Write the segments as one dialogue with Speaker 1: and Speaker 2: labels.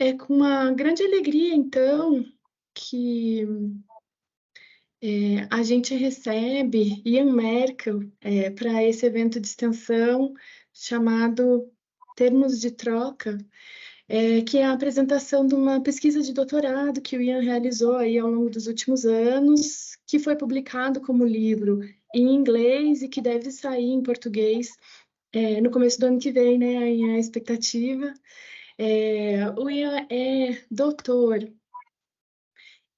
Speaker 1: É com uma grande alegria, então, que a gente recebe Ian Merkel para esse evento de extensão chamado Termos de Troca, que é a apresentação de uma pesquisa de doutorado que o Ian realizou aí ao longo dos últimos anos, que foi publicado como livro em inglês e que deve sair em português no começo do ano que vem, né? Aí a expectativa. O Ian é doutor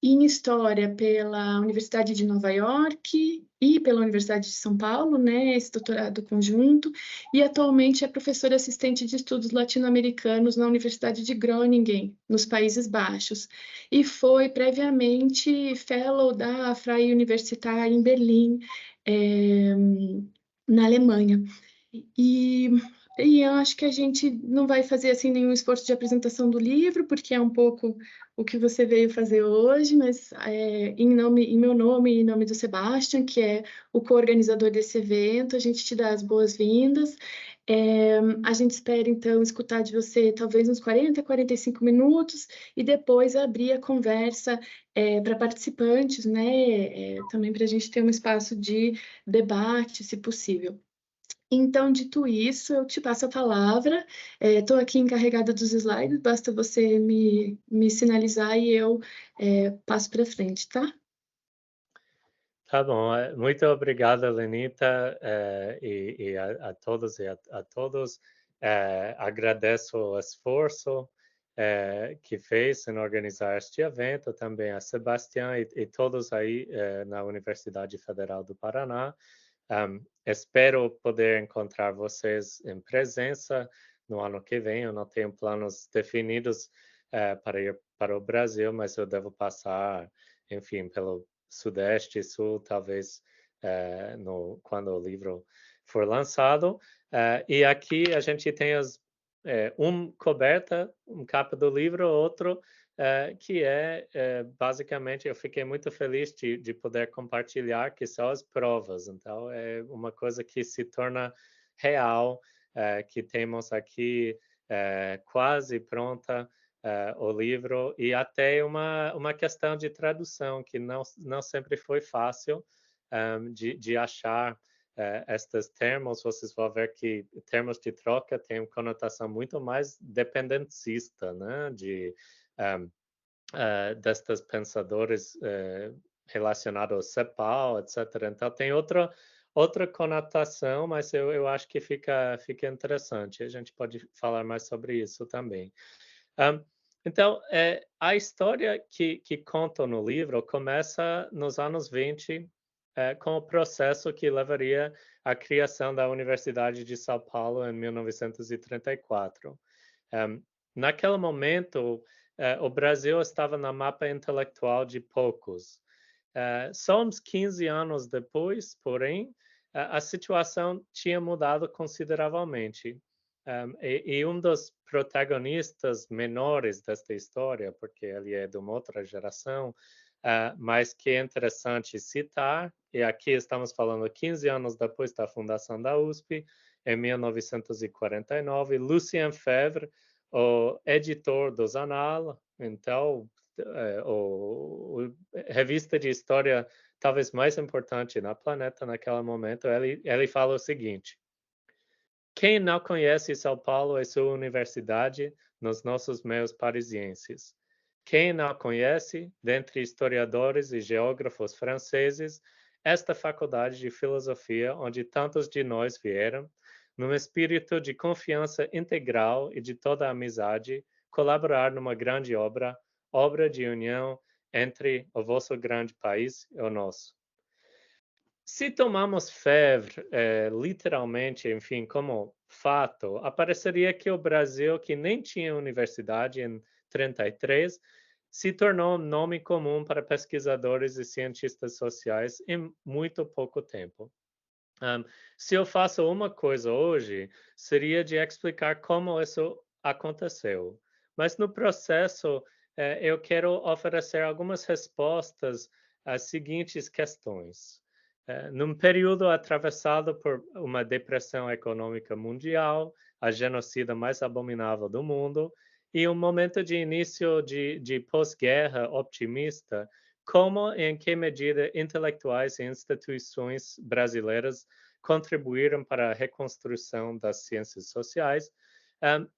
Speaker 1: em História pela Universidade de Nova York e pela Universidade de São Paulo, né, esse doutorado conjunto, e atualmente é professor assistente de estudos latino-americanos na Universidade de Groningen, nos Países Baixos, e foi previamente fellow da Freie Universität em Berlim, na Alemanha. E, e eu acho que a gente não vai fazer assim nenhum esforço de apresentação do livro, porque é um pouco o que você veio fazer hoje, mas em meu nome e em nome do Sebastian, que é o co-organizador desse evento, a gente te dá as boas-vindas. A gente espera, então, escutar de você talvez uns 40, 45 minutos e depois abrir a conversa para participantes, né? Também para a gente ter um espaço de debate, se possível. Então, dito isso, eu te passo a palavra. Estou aqui encarregada dos slides, basta você me sinalizar e eu passo para frente, tá?
Speaker 2: Tá bom, muito obrigada, Lenita, e a todos e a todos. Agradeço o esforço que fez em organizar este evento, também a Sebastião e todos aí na Universidade Federal do Paraná. Espero poder encontrar vocês em presença no ano que vem. Eu não tenho planos definidos para ir para o Brasil, mas eu devo passar, enfim, pelo Sudeste e Sul, talvez quando o livro for lançado. E aqui a gente tem coberta, capa do livro, outro que basicamente, eu fiquei muito feliz de poder compartilhar, que são as provas. Então, é uma coisa que se torna real, que temos aqui quase pronta o livro, e até uma questão de tradução, que não sempre foi fácil de achar estes termos. Vocês vão ver que termos de troca têm uma conotação muito mais dependentista, né? Destes pensadores relacionados ao CEPAL, etc. Então, tem outra conotação, mas eu acho que fica interessante. A gente pode falar mais sobre isso também. Então, a história que conto no livro começa nos anos 20, com o processo que levaria à criação da Universidade de São Paulo em 1934. Naquele momento, o Brasil estava no mapa intelectual de poucos. Só uns 15 anos depois, porém, a situação tinha mudado consideravelmente. E um dos protagonistas menores desta história, porque ele é de uma outra geração, mas que é interessante citar, e aqui estamos falando 15 anos depois da fundação da USP, em 1949, Lucien Febvre, o editor do Zanal, então, a revista de história talvez mais importante na planeta naquele momento, ele fala o seguinte: quem não conhece São Paulo e sua universidade nos nossos meios parisienses? Quem não conhece, dentre historiadores e geógrafos franceses, esta faculdade de filosofia onde tantos de nós vieram, num espírito de confiança integral e de toda amizade, colaborar numa grande obra de união entre o vosso grande país e o nosso? Se tomamos Febvre literalmente, enfim, como fato, apareceria que o Brasil, que nem tinha universidade em 33, se tornou um nome comum para pesquisadores e cientistas sociais em muito pouco tempo. Se eu faço uma coisa hoje, seria de explicar como isso aconteceu. Mas no processo, eu quero oferecer algumas respostas às seguintes questões. Num período atravessado por uma depressão econômica mundial, a genocida mais abominável do mundo, e um momento de início de pós-guerra optimista, como e em que medida intelectuais e instituições brasileiras contribuíram para a reconstrução das ciências sociais,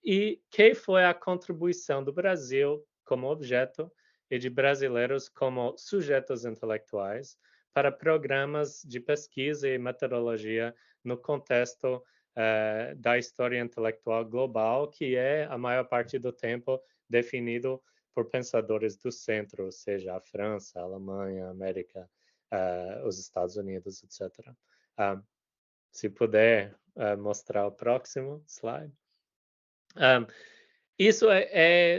Speaker 2: e que foi a contribuição do Brasil como objeto e de brasileiros como sujeitos intelectuais para programas de pesquisa e metodologia no contexto da história intelectual global, que é, a maior parte do tempo, definido por pensadores do centro, ou seja, a França, a Alemanha, a América, os Estados Unidos, etc. Se puder mostrar o próximo slide. Isso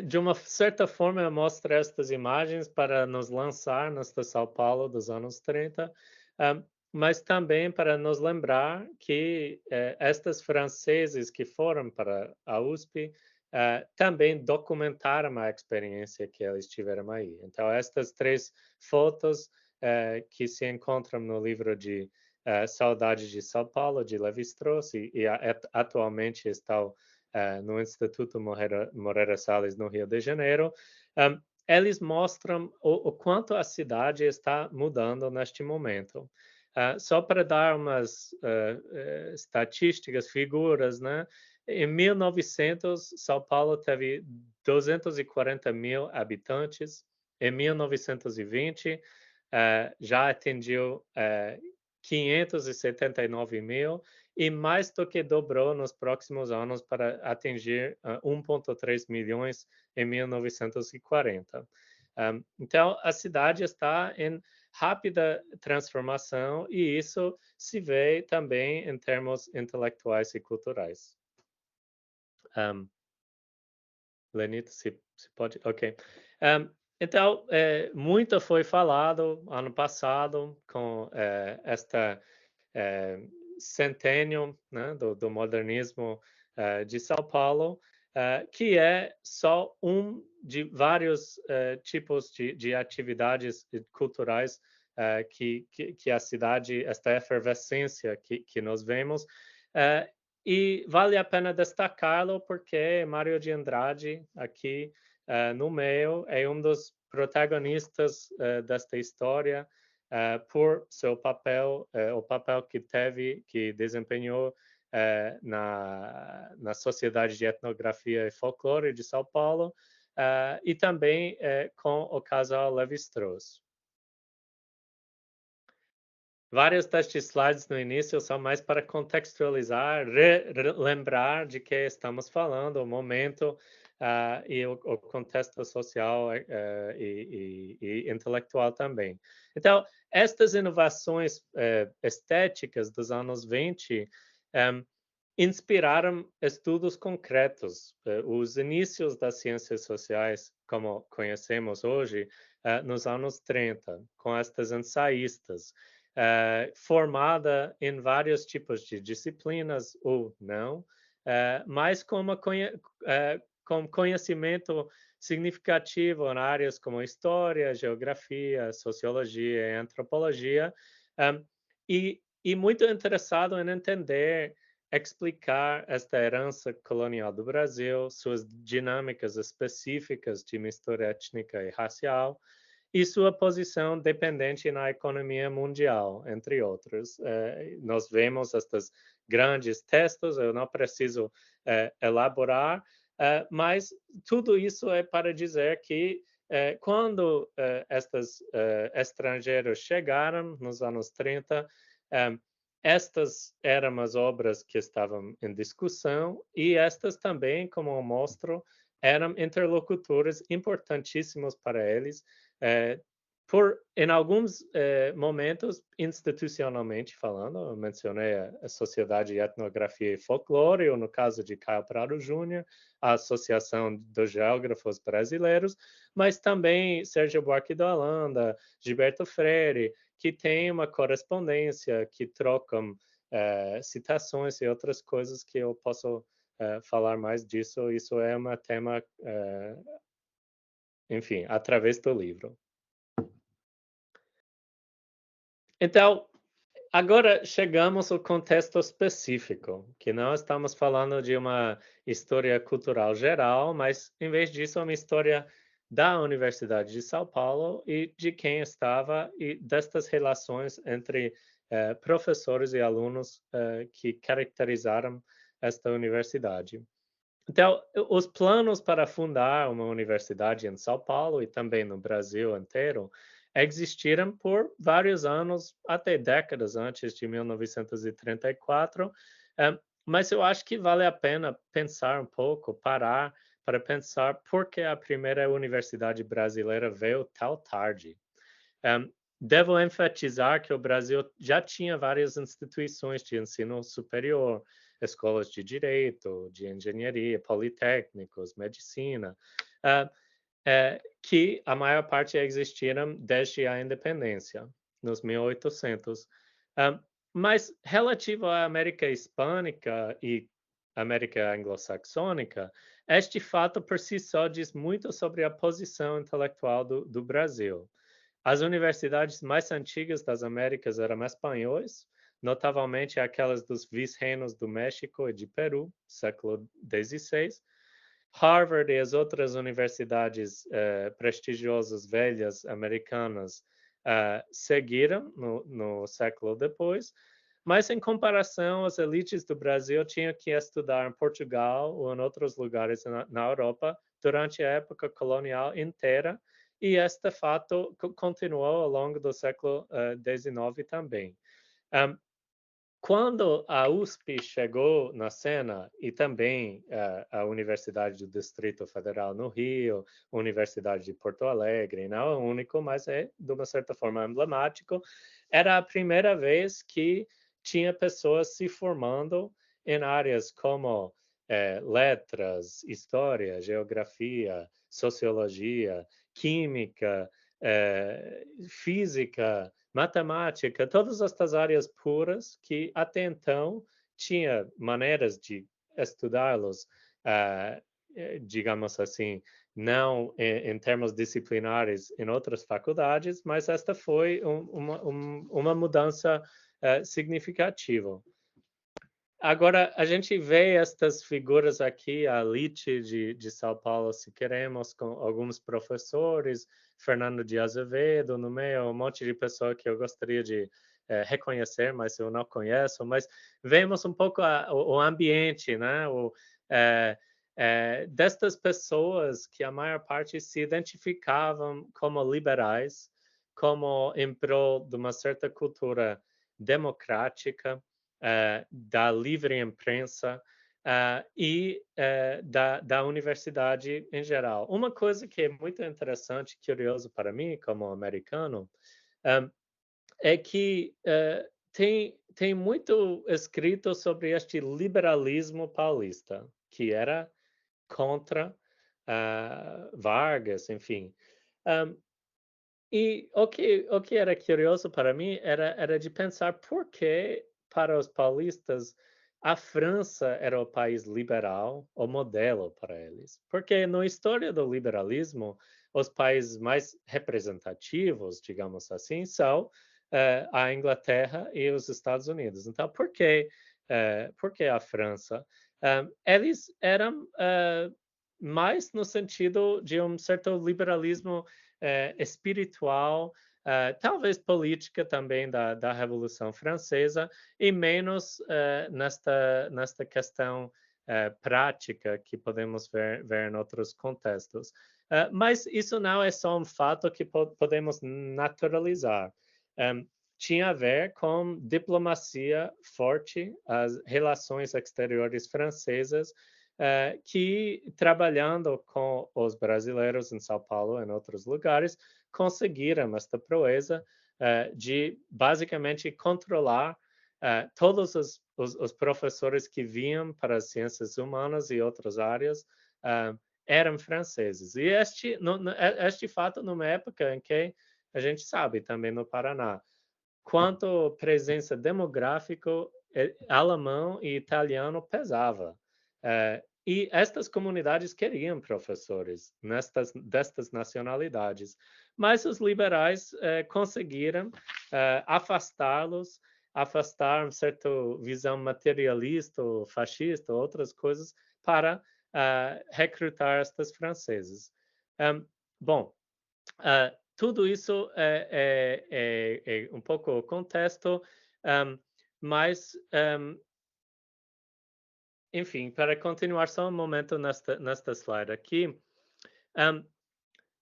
Speaker 2: de uma certa forma, mostra estas imagens para nos lançar nesta São Paulo dos anos 30, mas também para nos lembrar que estes franceses que foram para a USP também documentaram a experiência que eles tiveram aí. Então, estas 3 fotos que se encontram no livro de Saudade de São Paulo, de Lévi-Strauss, e atualmente estão no Instituto Moreira Salles, no Rio de Janeiro, eles mostram o quanto a cidade está mudando neste momento. Só para dar umas estatísticas, figuras, né? Em 1900, São Paulo teve 240 mil habitantes. Em 1920, já atingiu 579 mil, e mais do que dobrou nos próximos anos para atingir 1,3 milhões em 1940. Então, a cidade está em rápida transformação, e isso se vê também em termos intelectuais e culturais. Lenito, se pode? Ok. Então, muito foi falado ano passado com esta centênio, né, do modernismo de São Paulo, que é só um de vários tipos de atividades culturais que a cidade, esta efervescência que nós vemos, e vale a pena destacá-lo porque Mário de Andrade, aqui no meio, é um dos protagonistas desta história, por seu papel, o papel que desempenhou na Sociedade de Etnografia e Folclore de São Paulo, e também com o casal Lévi-Strauss. Vários destes slides no início são mais para contextualizar, lembrar de que estamos falando, o momento e o contexto social e intelectual também. Então, estas inovações estéticas dos anos 20 inspiraram estudos concretos. Os inícios das ciências sociais, como conhecemos hoje, nos anos 30, com estas ensaístas, formada em vários tipos de disciplinas ou não, mas com conhecimento significativo em áreas como história, geografia, sociologia e antropologia, e muito interessado em entender, explicar esta herança colonial do Brasil, suas dinâmicas específicas de mistura étnica e racial, e sua posição dependente na economia mundial, entre outros. Nós vemos estes grandes textos, eu não preciso elaborar, mas tudo isso é para dizer que quando estes estrangeiros chegaram nos anos 30, estas eram as obras que estavam em discussão, e estas também, como eu mostro, eram interlocutores importantíssimos para eles, em alguns momentos, institucionalmente falando. Eu mencionei a Sociedade de Etnografia e Folclore, ou no caso de Caio Prado Júnior, a Associação dos Geógrafos Brasileiros, mas também Sérgio Buarque de Holanda, Gilberto Freire, que tem uma correspondência, que trocam citações e outras coisas que eu posso falar mais disso. Isso é um tema, enfim, através do livro. Então, agora chegamos ao contexto específico, que não estamos falando de uma história cultural geral, mas, em vez disso, é uma história da Universidade de São Paulo e de quem estava e destas relações entre professores e alunos que caracterizaram esta universidade. Então, os planos para fundar uma universidade em São Paulo e também no Brasil inteiro existiram por vários anos, até décadas antes de 1934, mas eu acho que vale a pena pensar um pouco, parar para pensar por que a primeira universidade brasileira veio tão tarde. Devo enfatizar que o Brasil já tinha várias instituições de ensino superior, escolas de direito, de engenharia, politécnicos, medicina, que a maior parte existiram desde a independência, nos 1800. Mas relativo à América Hispânica e América Anglo-Saxônica, este fato por si só diz muito sobre a posição intelectual do Brasil. As universidades mais antigas das Américas eram espanhóis, notavelmente aquelas dos vice-reinos do México e de Peru, século XVI. Harvard e as outras universidades prestigiosas velhas americanas seguiram no século depois, mas em comparação, as elites do Brasil tinham que estudar em Portugal ou em outros lugares na Europa durante a época colonial inteira, e este fato continuou ao longo do século XIX também. Quando a USP chegou na cena, e também a Universidade do Distrito Federal no Rio, a Universidade de Porto Alegre, não é o único, mas é, de uma certa forma, emblemático, era a primeira vez que tinha pessoas se formando em áreas como letras, história, geografia, sociologia, química, física, matemática, todas estas áreas puras que até então tinha maneiras de estudá-los, digamos assim, não em termos disciplinares em outras faculdades, mas esta foi uma mudança significativa. Agora, a gente vê estas figuras aqui, a elite de São Paulo, se queremos, com alguns professores, Fernando de Azevedo no meio, um monte de pessoa que eu gostaria de reconhecer, mas eu não conheço, mas vemos um pouco o ambiente, né? Destas pessoas que a maior parte se identificavam como liberais, como em prol de uma certa cultura democrática, da livre imprensa e da universidade em geral. Uma coisa que é muito interessante e curioso para mim, como americano, é que tem muito escrito sobre este liberalismo paulista, que era contra Vargas, enfim. E o que era curioso para mim era de pensar por que, para os paulistas, a França era o país liberal, o modelo para eles. Porque na história do liberalismo, os países mais representativos, digamos assim, são a Inglaterra e os Estados Unidos. Então, por que a França? Eles eram mais no sentido de um certo liberalismo espiritual, talvez política também da Revolução Francesa, e menos nesta questão prática que podemos ver em outros contextos. Mas isso não é só um fato que podemos naturalizar. Tinha a ver com diplomacia forte, as relações exteriores francesas, que, trabalhando com os brasileiros em São Paulo e em outros lugares, conseguiram esta proeza de, basicamente, controlar todos os professores que vinham para as ciências humanas e outras áreas eram franceses. E este fato, numa época em que a gente sabe, também no Paraná, quanto presença demográfica alemão e italiano pesava. E estas comunidades queriam professores destas nacionalidades, mas os liberais conseguiram afastá-los afastar uma certa visão materialista ou fascista, outras coisas, para recrutar estes franceses. Bom, tudo isso é um pouco o contexto, mas, enfim, para continuar só um momento nesta slide aqui,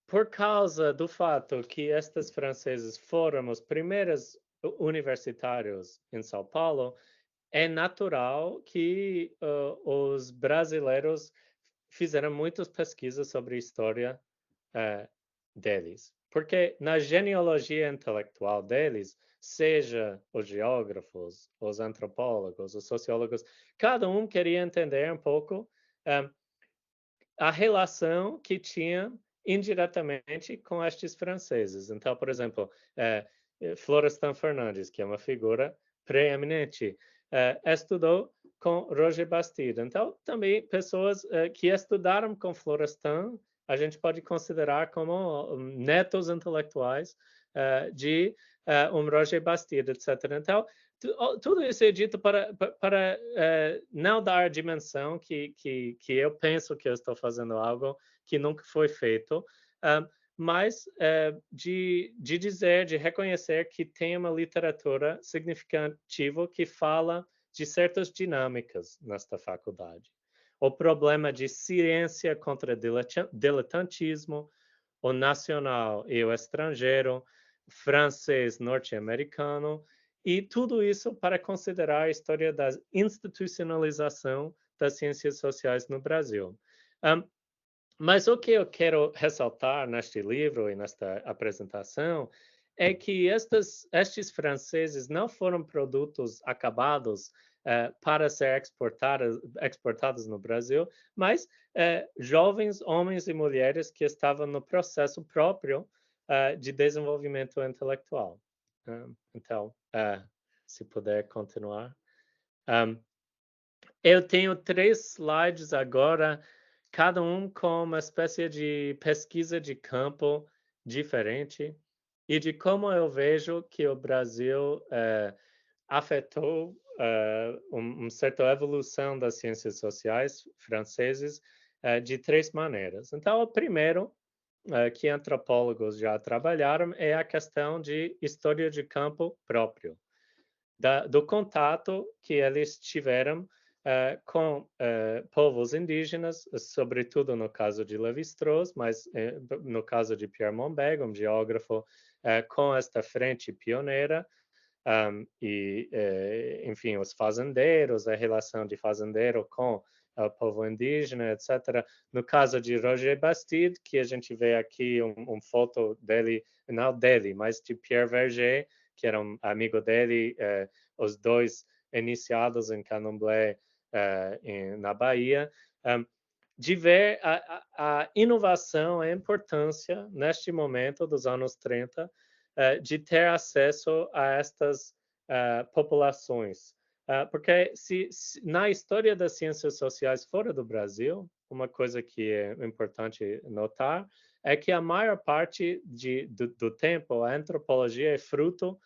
Speaker 2: por causa do fato que estes franceses foram os primeiros universitários em São Paulo, é natural que os brasileiros fizeram muitas pesquisas sobre a história deles. Porque na genealogia intelectual deles, seja os geógrafos, os antropólogos, os sociólogos, cada um queria entender um pouco a relação que tinha indiretamente com estes franceses. Então, por exemplo, Florestan Fernandes, que é uma figura preeminente, estudou com Roger Bastide. Então, também pessoas que estudaram com Florestan, a gente pode considerar como netos intelectuais de Roger Bastide, etc. Então, tudo isso é dito para não dar dimensão que eu penso que eu estou fazendo algo que nunca foi feito, mas de dizer, de reconhecer que tem uma literatura significativa que fala de certas dinâmicas nesta faculdade. O problema de ciência contra diletantismo, o nacional e o estrangeiro, francês, norte-americano, e tudo isso para considerar a história da institucionalização das ciências sociais no Brasil. Mas o que eu quero ressaltar neste livro e nesta apresentação é que estes franceses não foram produtos acabados para ser exportados no Brasil, mas jovens homens e mulheres que estavam no processo próprio de desenvolvimento intelectual. Então, se puder continuar. Eu tenho 3 slides agora, cada um com uma espécie de pesquisa de campo diferente e de como eu vejo que o Brasil afetou uma certa evolução das ciências sociais franceses de 3 maneiras. Então, o primeiro, que antropólogos já trabalharam, é a questão de história de campo próprio, do contato que eles tiveram com povos indígenas, sobretudo no caso de Lévi-Strauss, mas no caso de Pierre Monbeg, um geógrafo, com esta frente pioneira, enfim, os fazendeiros, a relação de fazendeiro com o povo indígena, etc. No caso de Roger Bastide, que a gente vê aqui uma foto dele, não dele, mas de Pierre Verger, que era um amigo dele, os dois iniciados em Candomblé na Bahia, de ver a inovação, a importância, neste momento dos anos 30, de ter acesso a estas populações. Porque na história das ciências sociais fora do Brasil, uma coisa que é importante notar é que a maior parte do tempo a antropologia é fruto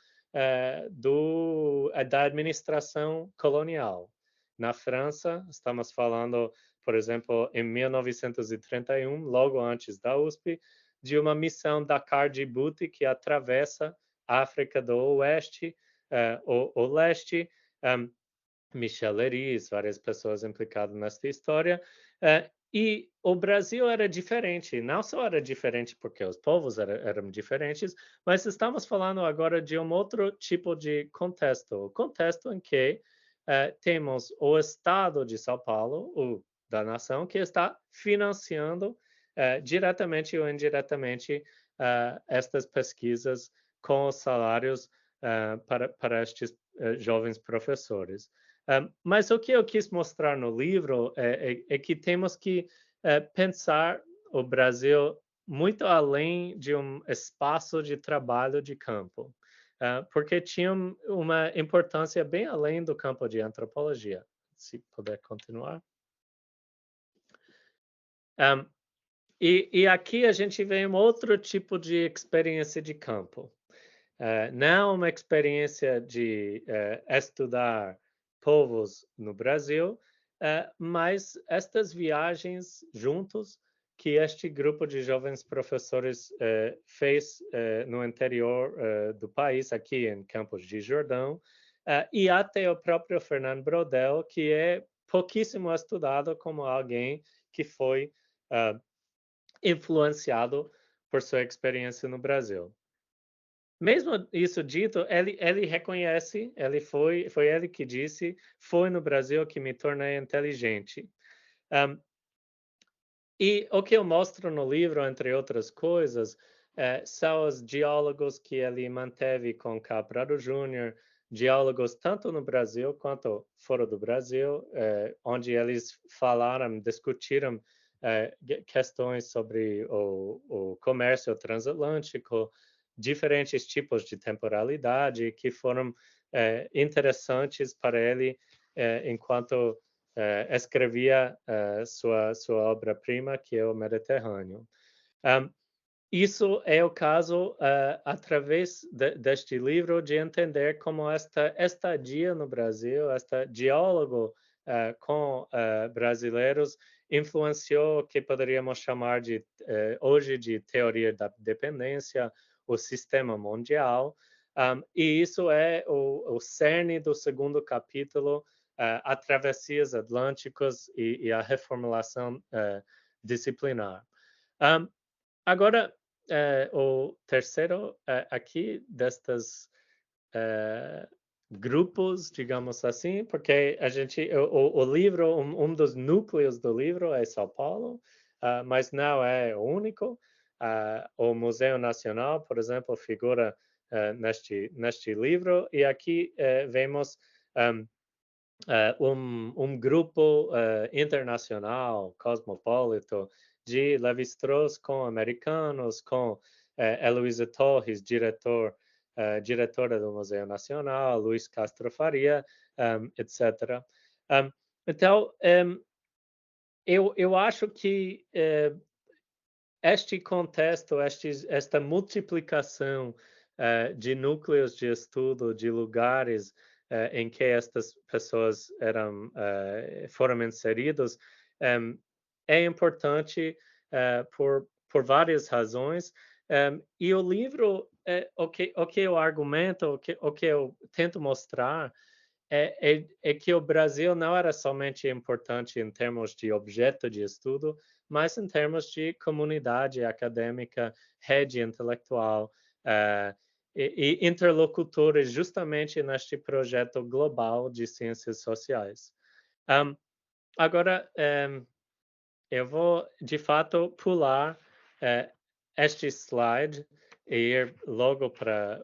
Speaker 2: da administração colonial. Na França, estamos falando, por exemplo, em 1931, logo antes da USP, de uma missão Dakar-Djibouti que atravessa a África do Oeste, o leste, Michel Leiris, várias pessoas implicadas nesta história, e o Brasil era diferente, não só era diferente porque os povos eram diferentes, mas estamos falando agora de um outro tipo de contexto, o contexto em que temos o Estado de São Paulo, da nação, que está financiando diretamente ou indiretamente estas pesquisas com os salários para estes jovens professores. Mas o que eu quis mostrar no livro é que temos que pensar o Brasil muito além de um espaço de trabalho de campo, porque tinha uma importância bem além do campo de antropologia. Se puder continuar. E aqui a gente vê um outro tipo de experiência de campo. não uma experiência de estudar povos no Brasil, mas estas viagens juntos que este grupo de jovens professores fez no interior do país, aqui em Campos de Jordão, e até o próprio Fernando Brodel, que é pouquíssimo estudado como alguém que foi influenciado por sua experiência no Brasil. Mesmo isso dito, ele reconhece, foi ele que disse, foi no Brasil que me tornei inteligente. E o que eu mostro no livro, entre outras coisas, são os diálogos que ele manteve com Capraro Júnior, diálogos tanto no Brasil quanto fora do Brasil, onde eles falaram, discutiram questões sobre o comércio transatlântico, diferentes tipos de temporalidade que foram interessantes para ele enquanto escrevia sua obra-prima, que é o Mediterrâneo. Isso é o caso, através deste livro, de entender como esta estadia no Brasil, este diálogo com brasileiros, influenciou o que poderíamos chamar hoje de teoria da dependência, o sistema mundial, e isso é o cerne do segundo capítulo, a travessias atlânticas e a reformulação disciplinar. Agora, o terceiro aqui destes grupos, digamos assim, porque o livro, dos núcleos do livro é São Paulo, mas não é o único. O Museu Nacional, por exemplo, figura neste livro, e aqui vemos grupo internacional, cosmopolita, de Levi-Strauss com americanos, com Heloísa Torres, diretora do Museu Nacional, Luiz Castro Faria, etc. Então, eu acho que este contexto, esta multiplicação de núcleos de estudo, de lugares em que estas pessoas foram inseridas, é importante por várias razões. E o livro, o que eu argumento, o que eu tento mostrar, é que o Brasil não era somente importante em termos de objeto de estudo, mas em termos de comunidade acadêmica, rede intelectual, e interlocutores justamente neste projeto global de ciências sociais. Agora, eu vou, de fato, pular este slide e ir logo para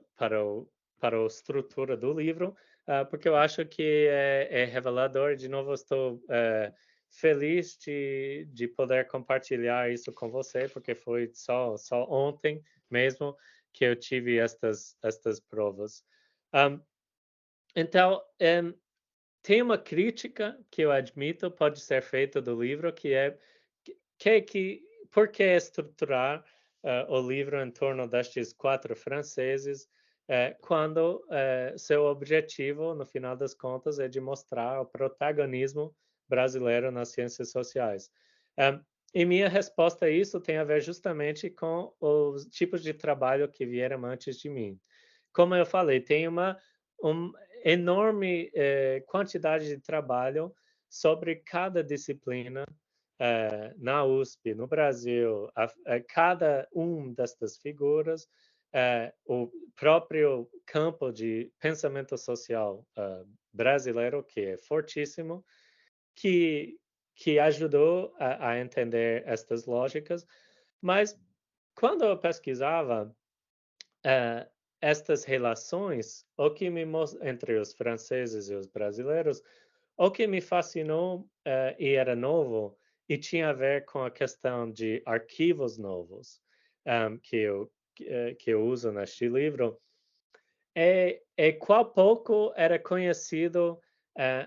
Speaker 2: a estrutura do livro, porque eu acho que é revelador. De novo, estou feliz de poder compartilhar isso com você, porque foi só ontem mesmo que eu tive estas provas. Então, tem uma crítica que eu admito pode ser feita do livro, que é por que estruturar o livro em torno destes 4 franceses, quando seu objetivo, no final das contas, é de mostrar o protagonismo brasileiro nas ciências sociais. E minha resposta a isso tem a ver justamente com os tipos de trabalho que vieram antes de mim. Como eu falei, tem uma enorme quantidade de trabalho sobre cada disciplina na USP, no Brasil, cada destas figuras, o próprio campo de pensamento social brasileiro, que é fortíssimo, que ajudou a entender estas lógicas, mas quando eu pesquisava estas relações, entre os franceses e os brasileiros, o que me fascinou e era novo, e tinha a ver com a questão de arquivos novos, que eu uso neste livro, é qual pouco era conhecido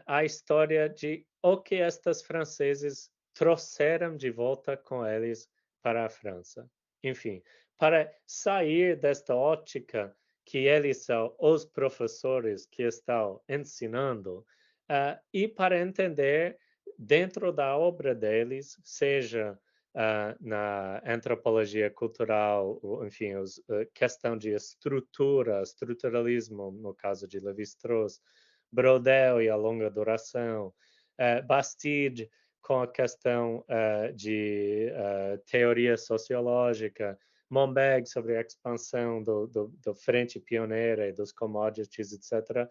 Speaker 2: a história de o que estes franceses trouxeram de volta com eles para a França. Enfim, para sair desta ótica que eles são os professores que estão ensinando, e para entender dentro da obra deles, seja na antropologia cultural, enfim, questão de estrutura, estruturalismo, no caso de Lévi-Strauss, Brodel e a longa duração, Bastide com a questão de teoria sociológica, Monbeg sobre a expansão do frente pioneira e dos commodities, etc.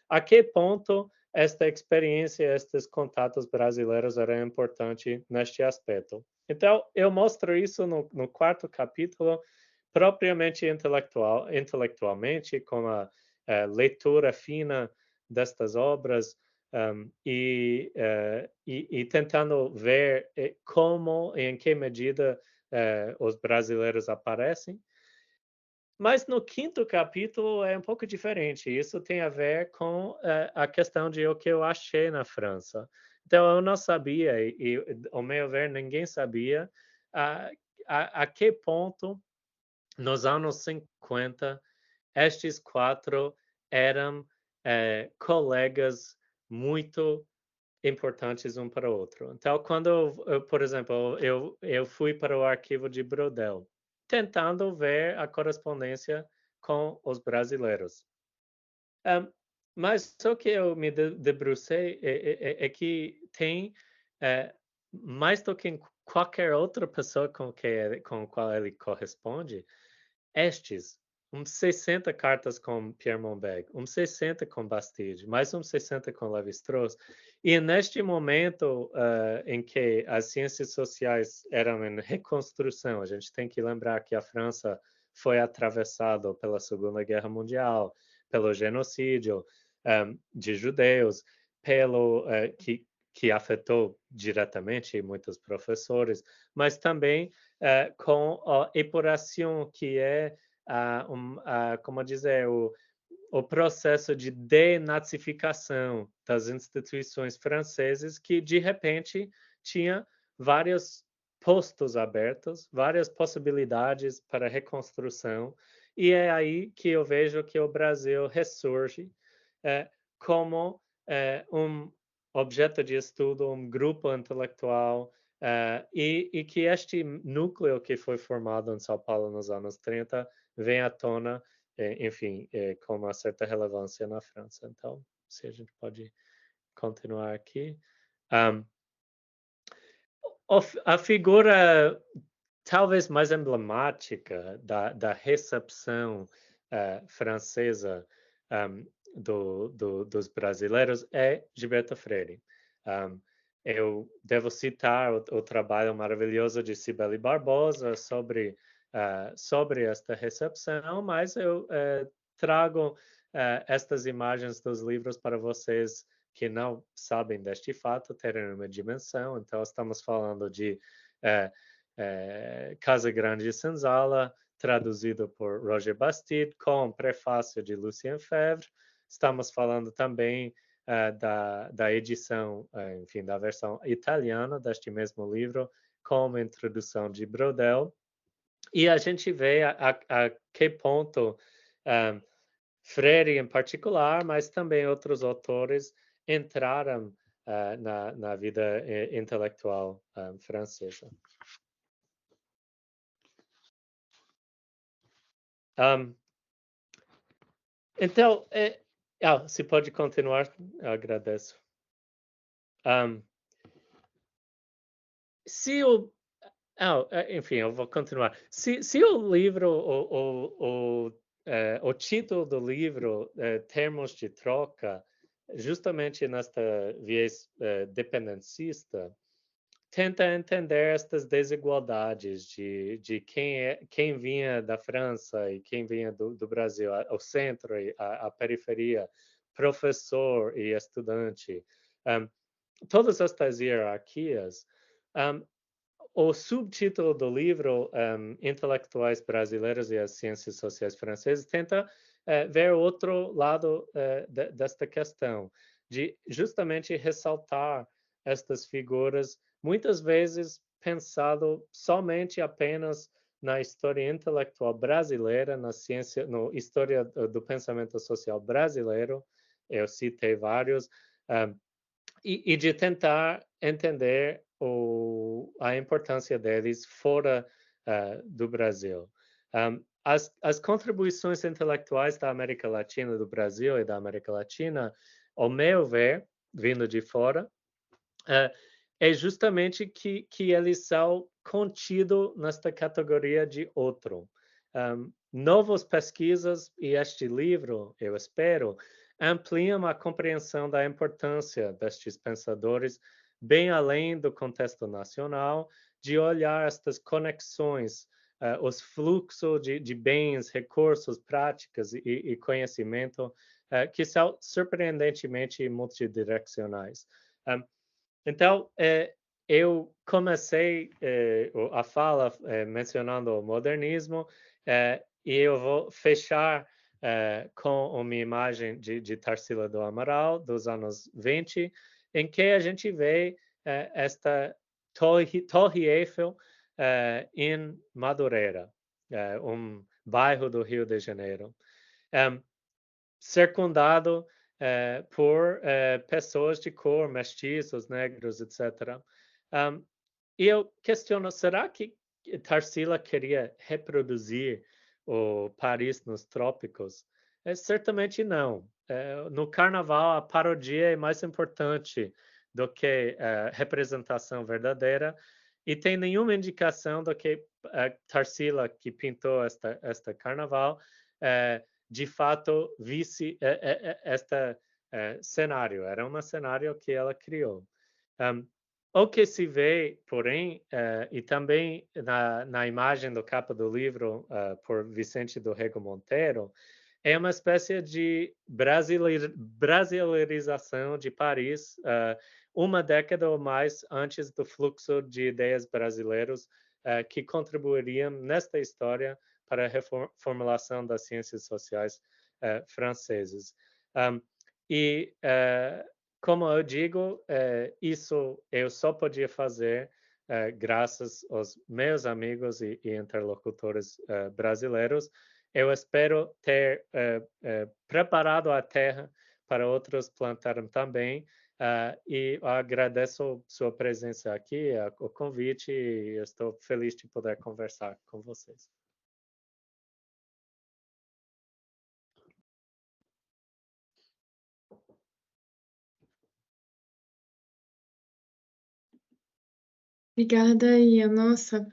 Speaker 2: A que ponto esta experiência, estes contatos brasileiros eram importantes neste aspecto? Então, eu mostro isso no quarto capítulo, propriamente intelectualmente, com a leitura fina destas obras, e tentando ver como e em que medida os brasileiros aparecem. Mas no quinto capítulo é um pouco diferente. Isso tem a ver com a questão de o que eu achei na França. Então, eu não sabia, e ao meu ver, ninguém sabia, a que ponto, nos anos 50, estes quatro eram colegas muito importantes um para o outro. Então, quando, por exemplo, eu fui para o arquivo de Brodel, tentando ver a correspondência com os brasileiros. Mas o que eu me debrucei é que tem, mais do que qualquer outra pessoa com qual ele corresponde, estes, 60 cartas com Pierre Monbeg, 60 com Bastide, mais 60 com Lévi-Strauss. E neste momento em que as ciências sociais eram em reconstrução, a gente tem que lembrar que a França foi atravessada pela Segunda Guerra Mundial, pelo genocídio de judeus, que afetou diretamente muitos professores, mas também com a epuração que é, como dizer, o processo de denazificação das instituições francesas, que de repente tinha vários postos abertos, várias possibilidades para reconstrução, e é aí que eu vejo que o Brasil ressurge como um objeto de estudo, um grupo intelectual, e que este núcleo que foi formado em São Paulo nos anos 30 vem à tona, enfim, com uma certa relevância na França. Então, se a gente pode continuar aqui. A figura talvez mais emblemática da recepção francesa dos brasileiros é Gilberto Freire. Eu devo citar o trabalho maravilhoso de Cibele Barbosa sobre esta recepção, mas eu trago estas imagens dos livros para vocês que não sabem deste fato terem uma dimensão. Então, estamos falando de Casa Grande de Senzala, traduzido por Roger Bastide, com prefácio de Lucien Febvre. Estamos falando também da edição, enfim, da versão italiana deste mesmo livro, com uma introdução de Brodel. E a gente vê a que ponto Freire em particular, mas também outros autores entraram na vida intelectual francesa. Então, se pode continuar, eu agradeço. Enfim, eu vou continuar. Se o livro, o título do livro, Termos de Troca, justamente nesta viés dependencista, tenta entender estas desigualdades de quem vinha da França e quem vinha do Brasil, o centro e a periferia, professor e estudante. Todas estas hierarquias. O subtítulo do livro, Intelectuais Brasileiros e as Ciências Sociais Francesas, tenta ver o outro lado desta questão, de justamente ressaltar estas figuras, muitas vezes pensado somente apenas na história intelectual brasileira, na ciência, na história do pensamento social brasileiro, eu citei vários, e de tentar entender a importância deles fora do Brasil. As contribuições intelectuais da América Latina, do Brasil e da América Latina, ao meu ver, vindo de fora, é justamente que eles são contidos nesta categoria de outro. Novas pesquisas e este livro, eu espero, ampliam a compreensão da importância destes pensadores, bem além do contexto nacional, de olhar estas conexões, os fluxos de bens, recursos, práticas e conhecimento, que são surpreendentemente multidirecionais. Então, eu comecei a fala mencionando o modernismo, e eu vou fechar com uma imagem de Tarsila do Amaral, dos anos 20, em que a gente vê esta Torre Eiffel em Madureira, um bairro do Rio de Janeiro, circundado por pessoas de cor, mestiços, negros, etc. E eu questiono, será que Tarsila queria reproduzir o Paris nos trópicos? Certamente não. No Carnaval, a parodia é mais importante do que a representação verdadeira, e tem nenhuma indicação do que Tarsila, que pintou esta Carnaval, de fato visse este cenário. Era um cenário que ela criou. O que se vê, porém, e também na imagem do capa do livro por Vicente do Rego Monteiro, é uma espécie de brasileirização de Paris, uma década ou mais antes do fluxo de ideias brasileiros que contribuiriam nesta história para a reformulação das ciências sociais francesas. Como eu digo, isso eu só podia fazer graças aos meus amigos e interlocutores brasileiros. Eu espero ter preparado a terra para outros plantarem também, e agradeço sua presença aqui, o convite, e estou feliz de poder conversar com vocês.
Speaker 1: Obrigada, Ian. Nossa,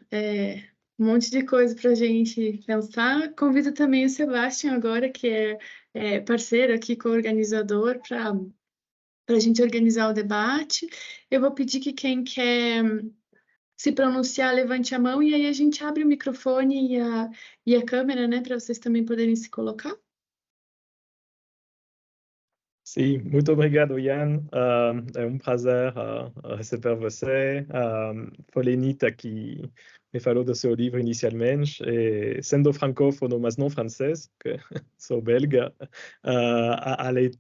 Speaker 1: um monte de coisa para a gente pensar. Convido também o Sebastião agora, que é parceiro aqui, co-organizador, para a gente organizar o debate. Eu vou pedir que quem quer se pronunciar, levante a mão, e aí a gente abre o microfone e a câmera, né, para vocês também poderem se colocar.
Speaker 3: Sim, muito obrigado, Ian. É um prazer receber você. Foi Lenita que me falou do seu livro inicialmente, e, sendo francófono, mas não francês, que sou belga,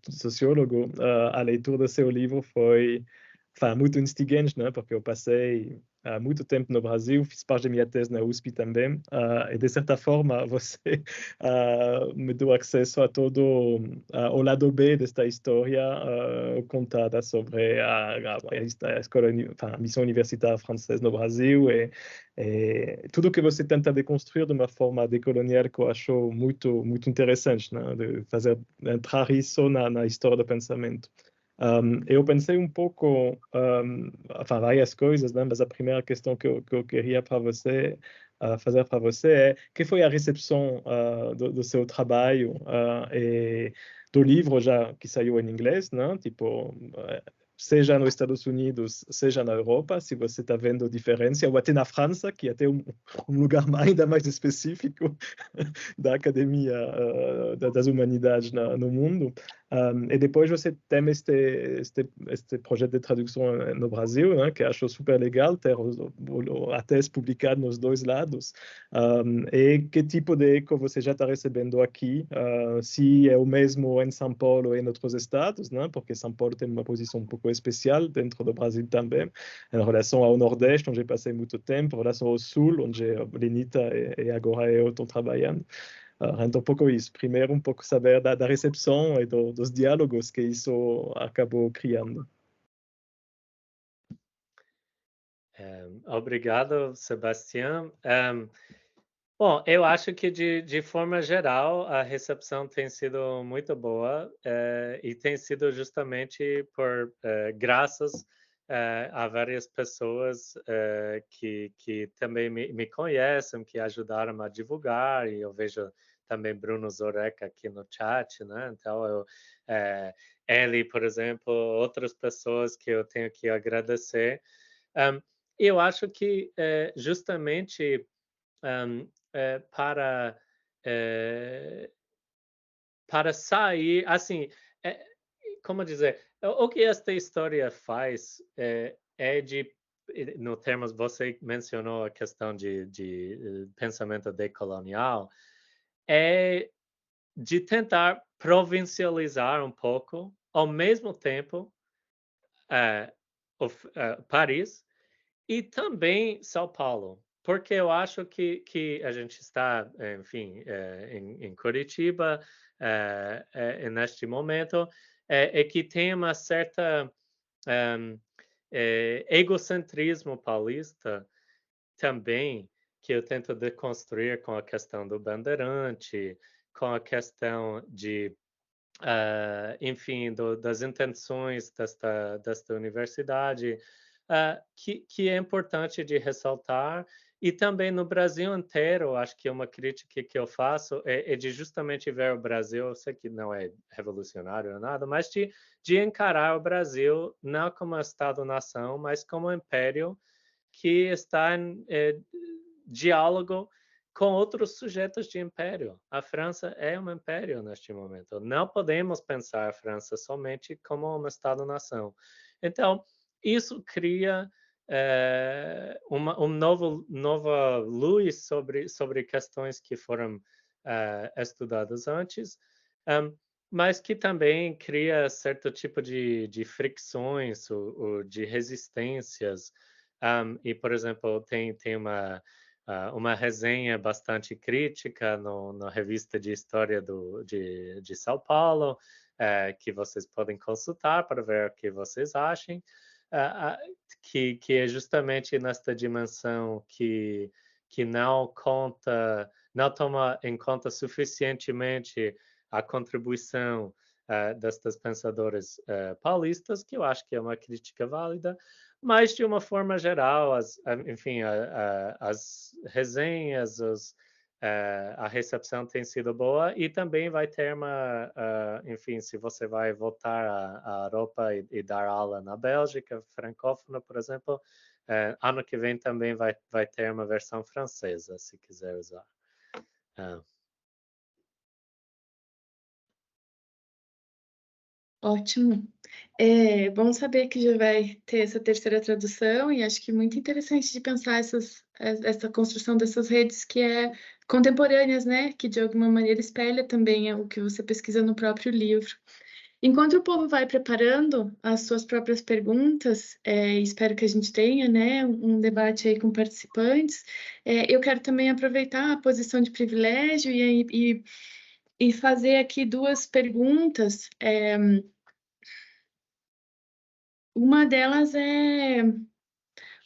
Speaker 3: sociólogo, a leitura do seu livro foi muito instigante, né? Porque eu passei muito tempo no Brasil, fiz parte da minha tese na USP também, e de certa forma você me deu acesso a todo o lado B desta história contada sobre a missão universitária francesa no Brasil, e tudo que você tenta deconstruir de uma forma decolonial que eu acho muito interessante, né? De fazer entrar isso na história do pensamento. Eu pensei um pouco, várias coisas, né? Mas a primeira questão que eu queria fazer para você é: que foi a recepção do seu trabalho e do livro já que saiu em inglês, né? Tipo, seja nos Estados Unidos, seja na Europa, se você está vendo diferença, ou até na França, que é até um lugar ainda mais específico da academia das humanidades no mundo. E depois você tem este projeto de tradução no Brasil, né, que acho super legal ter a tese publicada nos dois lados. E que tipo de eco você já está recebendo aqui? Se é o mesmo em São Paulo e em outros estados, né, porque São Paulo tem uma posição um pouco especial dentro do Brasil também, em relação ao Nordeste, onde eu passei muito tempo, em relação ao Sul, onde a Lenita e agora eu estou trabalhando. Então, um pouco isso. Primeiro, um pouco saber da recepção e dos diálogos que isso acabou criando.
Speaker 2: Obrigado, Sebastião. Bom, eu acho que, de forma geral, a recepção tem sido muito boa e tem sido justamente por graças a várias pessoas que também me conhecem, que ajudaram a divulgar, e eu vejo também Bruno Zoreca aqui no chat, né? Então, ele, por exemplo, outras pessoas que eu tenho que agradecer. Eu acho que justamente para sair, assim, como dizer, o que esta história faz no termos, você mencionou a questão de pensamento decolonial, é de tentar provincializar um pouco, ao mesmo tempo, Paris e também São Paulo, porque eu acho que a gente está, enfim, em Curitiba neste momento, que tem uma certa egocentrismo paulista também, que eu tento deconstruir com a questão do Bandeirante, com a questão de enfim, das intenções desta universidade, que é importante de ressaltar. E também no Brasil inteiro, acho que uma crítica que eu faço é de justamente ver o Brasil, eu sei que não é revolucionário ou nada, mas de encarar o Brasil não como Estado-nação, mas como um império que está em diálogo com outros sujeitos de império. A França é um império neste momento. Não podemos pensar a França somente como um Estado-nação. Então, isso cria nova luz sobre questões que foram estudadas antes, mas que também cria certo tipo de fricções ou de resistências. E, por exemplo, tem uma resenha bastante crítica na revista de História de São Paulo, que vocês podem consultar para ver o que vocês achem, que é justamente nesta dimensão que não toma em conta suficientemente a contribuição destas pensadoras paulistas, que eu acho que é uma crítica válida, mas de uma forma geral, enfim, as resenhas, a recepção tem sido boa, e também vai ter enfim, se você vai voltar à Europa e dar aula na Bélgica, francófona, por exemplo, ano que vem também vai ter uma versão francesa, se quiser usar.
Speaker 1: Ótimo. É bom saber que já vai ter essa terceira tradução, e acho que muito interessante de pensar essa construção dessas redes que contemporâneas, né? Que de alguma maneira espelha também o que você pesquisa no próprio livro. Enquanto o povo vai preparando as suas próprias perguntas, espero que a gente tenha, né, um debate aí com participantes, eu quero também aproveitar a posição de privilégio e fazer aqui duas perguntas. Uma delas é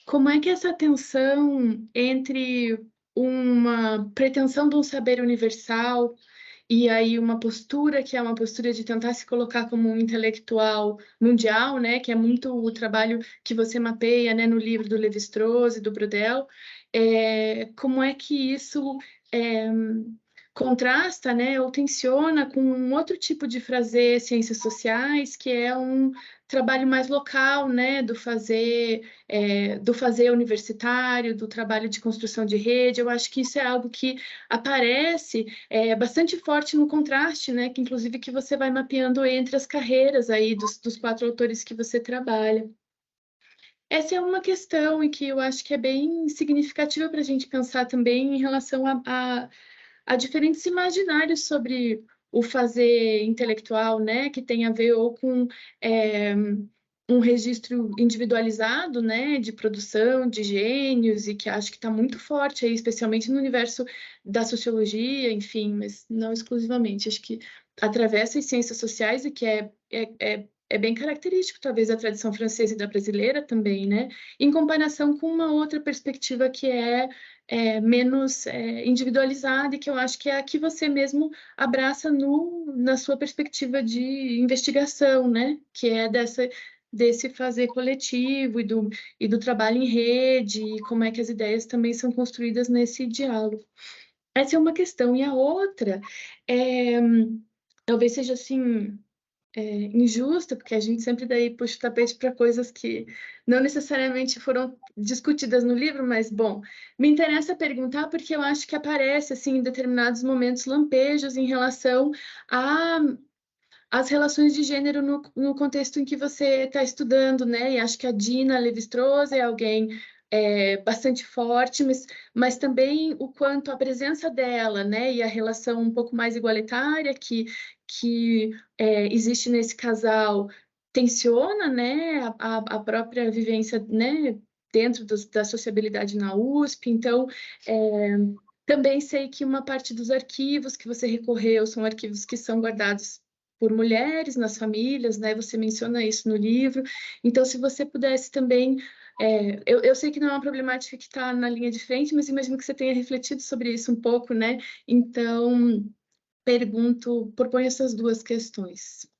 Speaker 1: como é que essa tensão entre uma pretensão de um saber universal e aí uma postura que é uma postura de tentar se colocar como um intelectual mundial, né, que é muito o trabalho que você mapeia, né, no livro do Lévi-Strauss e do Brodel, como é que isso contrasta, né, ou tensiona com um outro tipo de fazer ciências sociais, que é um trabalho mais local, né, do fazer universitário, do trabalho de construção de rede. Eu acho que isso é algo que aparece bastante forte no contraste, né, que inclusive que você vai mapeando entre as carreiras aí dos 4 autores que você trabalha. Essa é uma questão e que eu acho que é bem significativa para a gente pensar também em relação a diferentes imaginários sobre o fazer intelectual, né, que tem a ver ou com um registro individualizado, né, de produção de gênios, e que acho que está muito forte aí, especialmente no universo da sociologia, enfim, mas não exclusivamente. Acho que atravessa as ciências sociais e que é bem característico, talvez, da tradição francesa e da brasileira também, né, em comparação com uma outra perspectiva que menos individualizada, e que eu acho que é a que você mesmo abraça na sua perspectiva de investigação, né? Que é desse fazer coletivo e do trabalho em rede, e como é que as ideias também são construídas nesse diálogo. Essa é uma questão. E a outra, talvez seja assim, injusta, porque a gente sempre daí puxa o tapete para coisas que não necessariamente foram discutidas no livro, mas, bom, me interessa perguntar porque eu acho que aparece, assim, em determinados momentos, lampejos em relação às relações de gênero no contexto em que você está estudando, né? E acho que a Dina Levi-Strauss é alguém bastante forte, mas também o quanto a presença dela, né, e a relação um pouco mais igualitária que existe nesse casal tensiona, né, a própria vivência, né, dentro da sociabilidade na USP. Então, também sei que uma parte dos arquivos que você recorreu são arquivos que são guardados por mulheres nas famílias, né? Você menciona isso no livro. Então, se você pudesse também eu sei que não é uma problemática que está na linha de frente, mas imagino que você tenha refletido sobre isso um pouco, né? Então, proponho essas duas questões.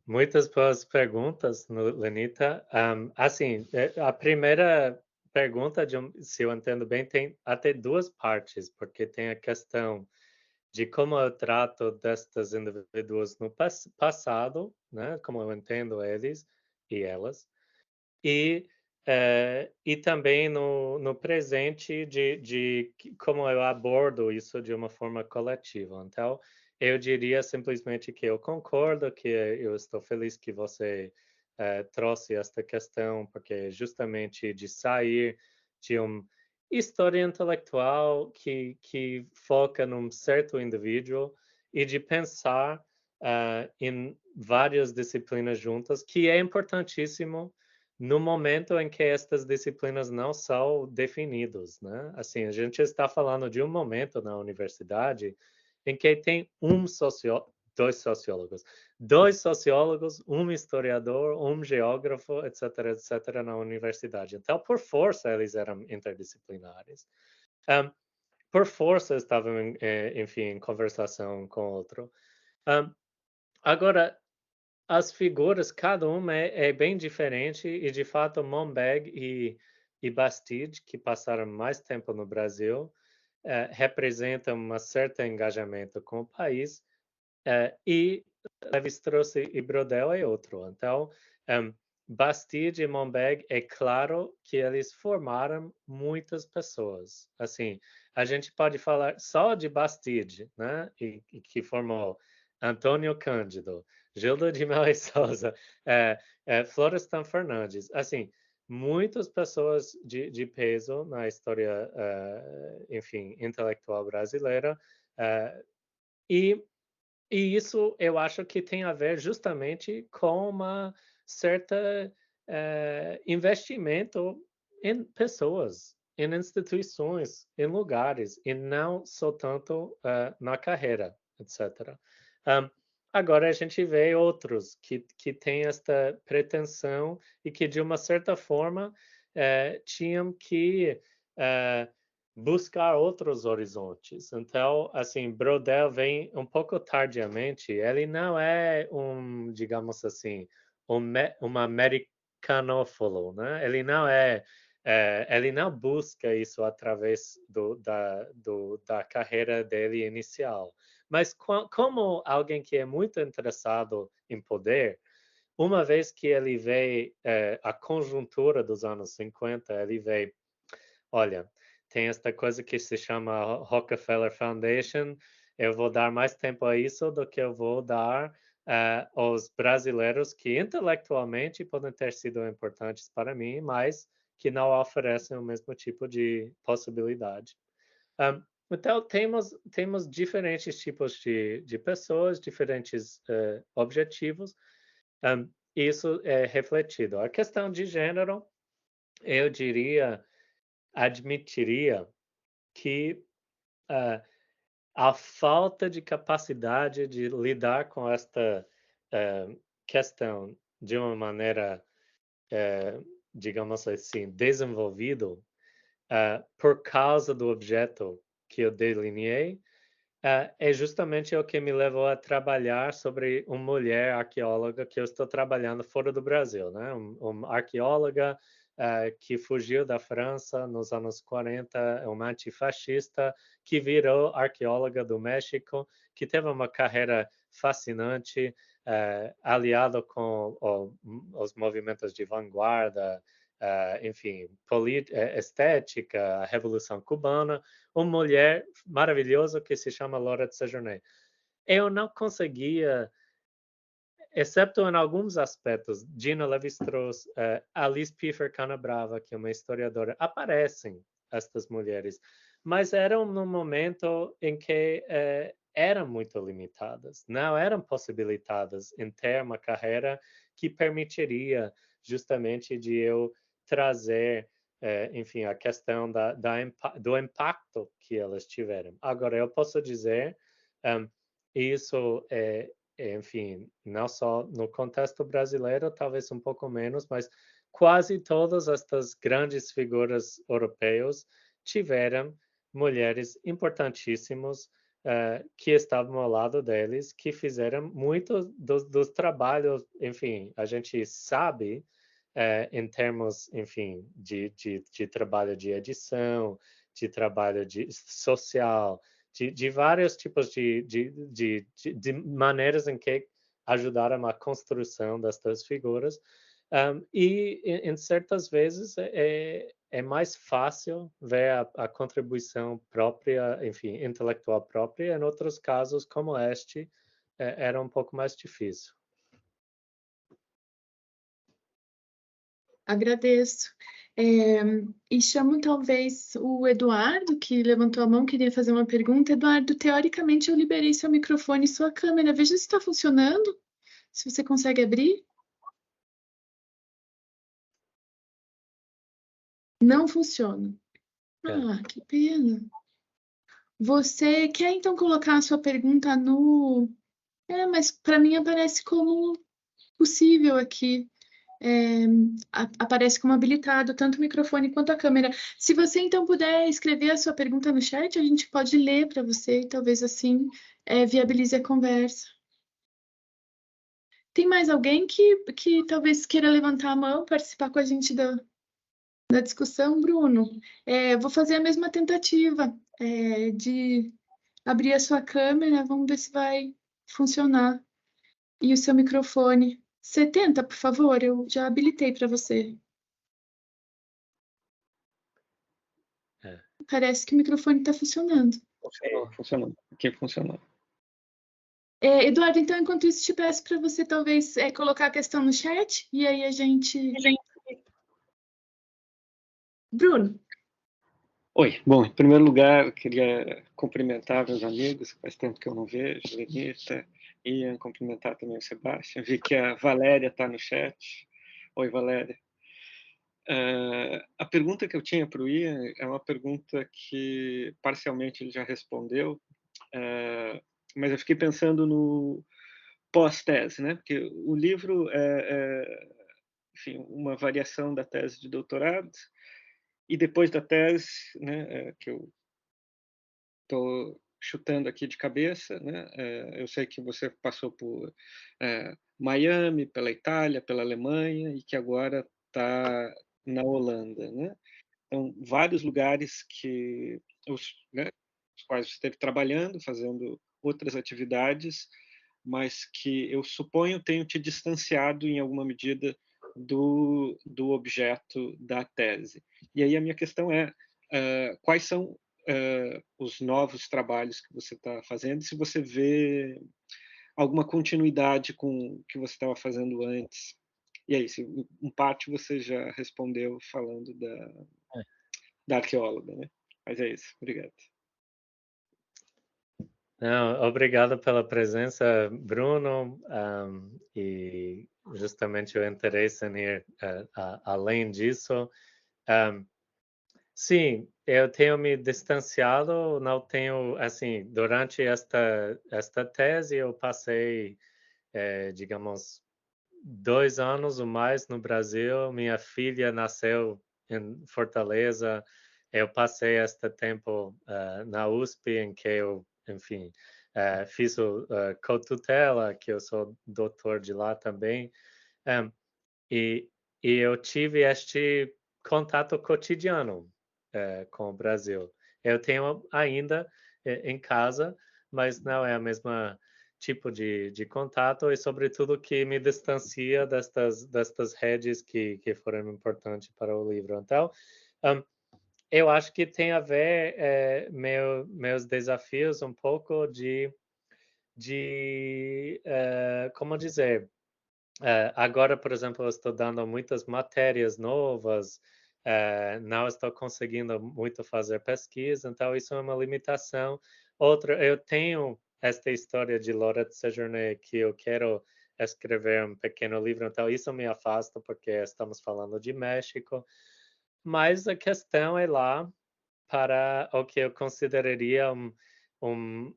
Speaker 2: Muitas boas perguntas, Lenita. Assim, a primeira pergunta, se eu entendo bem, tem até duas partes, porque tem a questão de como eu trato destas indivíduos no passado, né? Como eu entendo eles e elas, e também no presente de como eu abordo isso de uma forma coletiva. Então, eu diria simplesmente que eu concordo, que eu estou feliz que você trouxe esta questão, porque justamente de sair de uma história intelectual que foca num certo indivíduo e de pensar em várias disciplinas juntas, que é importantíssimo no momento em que estas disciplinas não são definidas, né? Assim, a gente está falando de um momento na universidade em que tem dois sociólogos, um historiador, um geógrafo, etc., etc., na universidade. Então, por força, eles eram interdisciplinares. Por força, estavam, enfim, em conversação com outro. Agora, as figuras, cada uma é bem diferente, e de fato Monbeg e Bastide, que passaram mais tempo no Brasil, representam um certo engajamento com o país, e Levi-Strauss e Brodel é outro. Então, Bastide e Monbeg, é claro que eles formaram muitas pessoas. Assim, a gente pode falar só de Bastide, né? E que formou Antônio Cândido, Gilda de Mel e Souza, Florestan Fernandes. Assim, muitas pessoas de peso na história, enfim, intelectual brasileira. E isso eu acho que tem a ver justamente com uma certa investimento em pessoas, em instituições, em lugares, e não só tanto na carreira, etc. Agora a gente vê outros que têm esta pretensão e que, de uma certa forma, tinham que buscar outros horizontes. Então, assim, Brodel vem um pouco tardiamente. Ele não é digamos assim, um americanófilo, né? Ele não é ele não busca isso através da carreira dele inicial. Mas como alguém que é muito interessado em poder, uma vez que ele vê a conjuntura dos anos 50, ele vê, olha, tem esta coisa que se chama Rockefeller Foundation, eu vou dar mais tempo a isso do que eu vou dar aos brasileiros que intelectualmente podem ter sido importantes para mim, mas que não oferecem o mesmo tipo de possibilidade. Então, temos diferentes tipos de pessoas, diferentes objetivos, isso é refletido. A questão de gênero, eu admitiria que a falta de capacidade de lidar com esta questão de uma maneira, digamos assim, desenvolvido, por causa do objeto que eu delineei, é justamente o que me levou a trabalhar sobre uma mulher arqueóloga que eu estou trabalhando fora do Brasil, né? Uma arqueóloga que fugiu da França nos anos 40, uma antifascista que virou arqueóloga do México, que teve uma carreira fascinante, aliado com os movimentos de vanguarda, enfim, estética, a Revolução Cubana, uma mulher maravilhosa que se chama Laura de Séjourné. Eu não conseguia, exceto em alguns aspectos, Gina Levi-Strauss, Alice Pfeffer Canabrava, que é uma historiadora, aparecem estas mulheres, mas eram num momento em que eram muito limitadas, não eram possibilitadas em ter uma carreira que permitiria justamente de eu trazer, enfim, a questão do impacto que elas tiveram. Agora, eu posso dizer, isso enfim, não só no contexto brasileiro, talvez um pouco menos, mas quase todas estas grandes figuras europeias tiveram mulheres importantíssimas que estavam ao lado deles, que fizeram muito dos trabalhos, enfim, a gente sabe, em termos, enfim, de trabalho de edição, de trabalho social, de vários tipos de maneiras em que ajudaram a construção destas figuras. E, em certas vezes, é mais fácil ver a contribuição própria, enfim, intelectual própria. Em outros casos, como este, era um pouco mais difícil.
Speaker 1: Agradeço. E chamo talvez o Eduardo, que levantou a mão, queria fazer uma pergunta. Eduardo, teoricamente eu liberei seu microfone e sua câmera. Veja se está funcionando, se você consegue abrir. Não funciona. Ah, que pena. Você quer então colocar a sua pergunta no... mas para mim aparece como possível aqui. Aparece como habilitado tanto o microfone quanto a câmera. Se você então puder escrever a sua pergunta no chat, a gente pode ler para você e talvez assim viabilize a conversa. Tem mais alguém que talvez queira levantar a mão, participar com a gente da discussão, Bruno? Vou fazer a mesma tentativa de abrir a sua câmera, vamos ver se vai funcionar. E o seu microfone. Você tenta, por favor? Eu já habilitei para você. Parece que o microfone está funcionando.
Speaker 4: Funcionou. Aqui funcionou.
Speaker 1: Eduardo, então, enquanto isso, te peço para você talvez colocar a questão no chat e aí a gente... Bruno.
Speaker 4: Oi. Bom, em primeiro lugar, eu queria cumprimentar meus amigos, faz tempo que eu não vejo, Lenita, Ian, cumprimentar também o Sebastião. Vi que a Valéria está no chat. Oi, Valéria. A pergunta que eu tinha para o Ian é uma pergunta que parcialmente ele já respondeu, mas eu fiquei pensando no pós-tese, né? Porque o livro enfim, uma variação da tese de doutorado, e depois da tese, né, que eu estou chutando aqui de cabeça, né, eu sei que você passou por Miami, pela Itália, pela Alemanha, e que agora está na Holanda, né? Então, vários lugares que os quais você esteve trabalhando, fazendo outras atividades, mas que eu suponho tenham te distanciado em alguma medida do objeto da tese. E aí a minha questão é, quais são os novos trabalhos que você está fazendo, se você vê alguma continuidade com o que você estava fazendo antes. E é isso, em parte você já respondeu falando da arqueóloga, né? Mas é isso, obrigado.
Speaker 2: Não, obrigado pela presença, Bruno, e justamente o interesse em ir além disso. Sim, eu tenho me distanciado, não tenho, assim, durante esta tese eu passei, digamos, 2 anos ou mais no Brasil. Minha filha nasceu em Fortaleza. Eu passei este tempo na USP, em que eu, enfim, fiz o co-tutela, que eu sou doutor de lá também. E eu tive este contato cotidiano com o Brasil. Eu tenho ainda em casa, mas não é a mesma tipo de contato, e sobretudo que me distancia destas redes que foram importantes para o livro. Então, eu acho que tem a ver meus desafios um pouco de como dizer, agora, por exemplo, eu estou dando muitas matérias novas, não estou conseguindo muito fazer pesquisa, então isso é uma limitação. Outra, eu tenho esta história de Laurette Séjourné, que eu quero escrever um pequeno livro, então isso me afasta, porque estamos falando de México, mas a questão é lá para o que eu consideraria um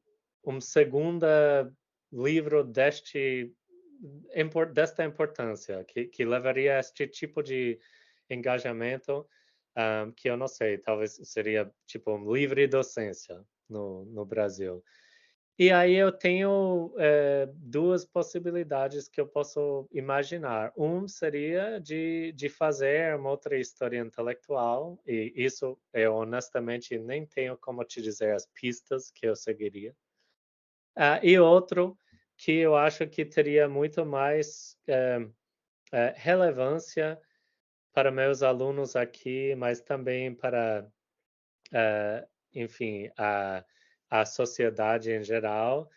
Speaker 2: segundo livro desta importância, que levaria a este tipo de engajamento, que eu não sei, talvez seria tipo livre docência no Brasil. E aí eu tenho duas possibilidades que eu posso imaginar. Seria de fazer uma outra história intelectual, e isso eu honestamente nem tenho como te dizer as pistas que eu seguiria. E outro que eu acho que teria muito mais relevância para meus alunos aqui, mas também para, enfim, a sociedade em geral,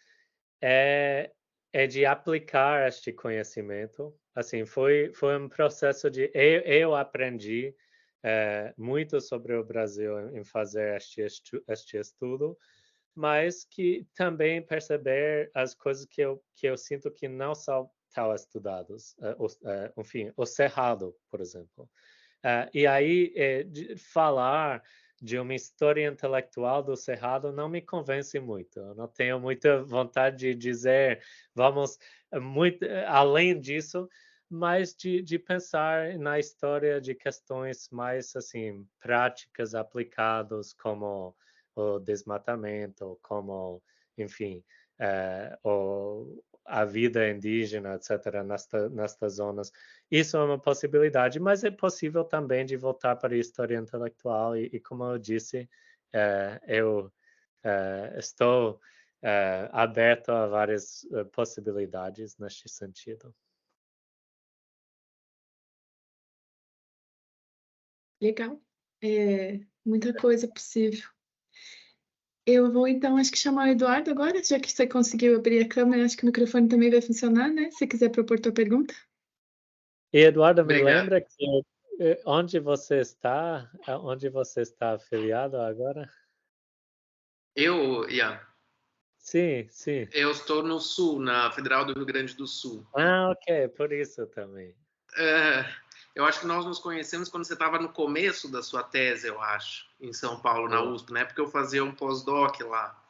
Speaker 2: é de aplicar este conhecimento. Assim, foi um processo de eu aprendi muito sobre o Brasil em fazer este estudo, mas que também perceber as coisas que eu sinto que não são tão estudados, enfim, o Cerrado, por exemplo. E aí, falar de uma história intelectual do Cerrado não me convence muito. Eu não tenho muita vontade de dizer, vamos muito além disso, mas de pensar na história de questões mais assim práticas, aplicadas, como o desmatamento, como, enfim, a vida indígena, etc., nestas zonas. Isso é uma possibilidade, mas é possível também de voltar para a história intelectual, e como eu disse, eu estou aberto a várias possibilidades neste sentido.
Speaker 1: Legal. Muita coisa possível. Eu vou, então, acho que chamar o Eduardo agora, já que você conseguiu abrir a câmera, acho que o microfone também vai funcionar, né? Se quiser propor tua pergunta.
Speaker 2: E, Eduardo, me
Speaker 5: Obrigado.
Speaker 2: lembra que onde você está afiliado agora?
Speaker 5: Ian,
Speaker 2: Sim, sim.
Speaker 5: eu estou no Sul, na Federal do Rio Grande do Sul.
Speaker 2: Ok, por isso também.
Speaker 5: Eu acho que nós nos conhecemos quando você estava no começo da sua tese, eu acho, em São Paulo, na USP, né? Porque eu fazia um pós-doc lá.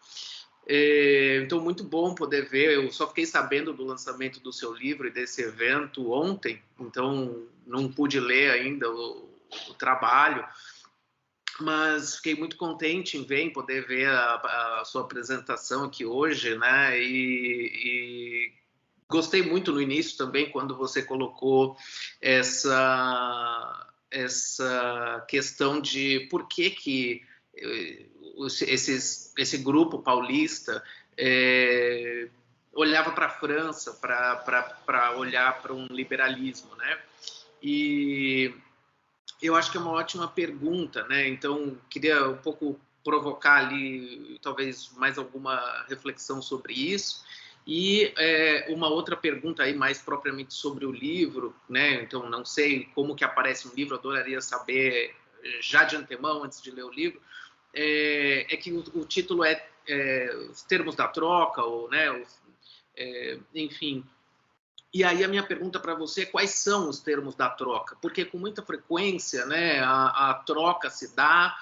Speaker 5: Então, muito bom poder ver. Eu só fiquei sabendo do lançamento do seu livro e desse evento ontem, então não pude ler ainda o trabalho, mas fiquei muito contente em poder ver a sua apresentação aqui hoje, né? E gostei muito no início também, quando você colocou essa questão de por que esse grupo paulista olhava para a França para olhar para um liberalismo, né? E eu acho que é uma ótima pergunta, né? Então, queria um pouco provocar ali, talvez, mais alguma reflexão sobre isso. E uma outra pergunta aí, mais propriamente sobre o livro, né? Então, não sei como que aparece um livro, adoraria saber já de antemão, antes de ler o livro, é que o título é Os Termos da Troca, ou, né? Enfim. E aí a minha pergunta para você é quais são os termos da troca? Porque com muita frequência, né, a troca se dá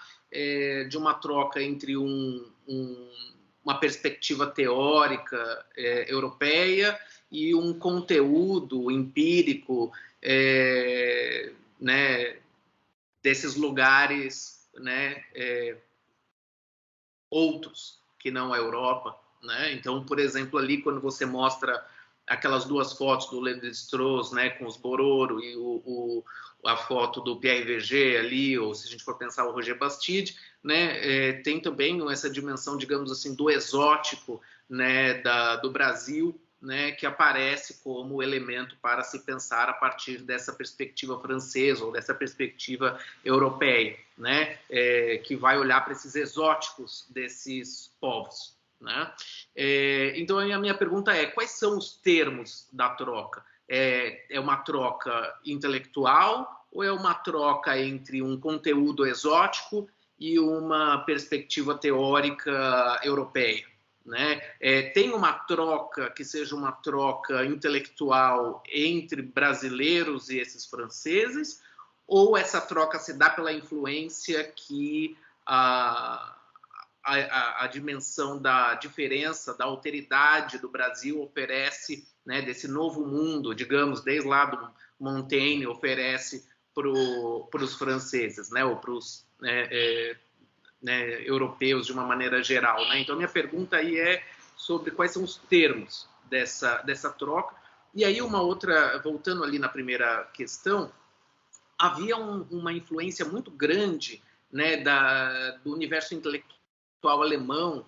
Speaker 5: de uma troca entre uma perspectiva teórica europeia e um conteúdo empírico, né, desses lugares, né, outros que não a Europa, né? Então, por exemplo, ali quando você mostra aquelas duas fotos do Lévi-Strauss, né, com os Bororo e a foto do Pierre Verger ali, ou se a gente for pensar o Roger Bastide, né, tem também essa dimensão, digamos assim, do exótico, né, do Brasil, né, que aparece como elemento para se pensar a partir dessa perspectiva francesa ou dessa perspectiva europeia, né, que vai olhar para esses exóticos desses povos, né? Então a minha pergunta é: quais são os termos da troca? É uma troca intelectual ou é uma troca entre um conteúdo exótico e uma perspectiva teórica europeia, né? Tem uma troca que seja uma troca intelectual entre brasileiros e esses franceses, ou essa troca se dá pela influência que a dimensão da diferença, da alteridade do Brasil oferece, né, desse novo mundo, digamos, desde lá do Montaigne, oferece para os franceses, né, ou para os europeus de uma maneira geral, né? Então, minha pergunta aí é sobre quais são os termos dessa troca. E aí, uma outra, voltando ali na primeira questão, havia uma influência muito grande, né, do universo intelectual alemão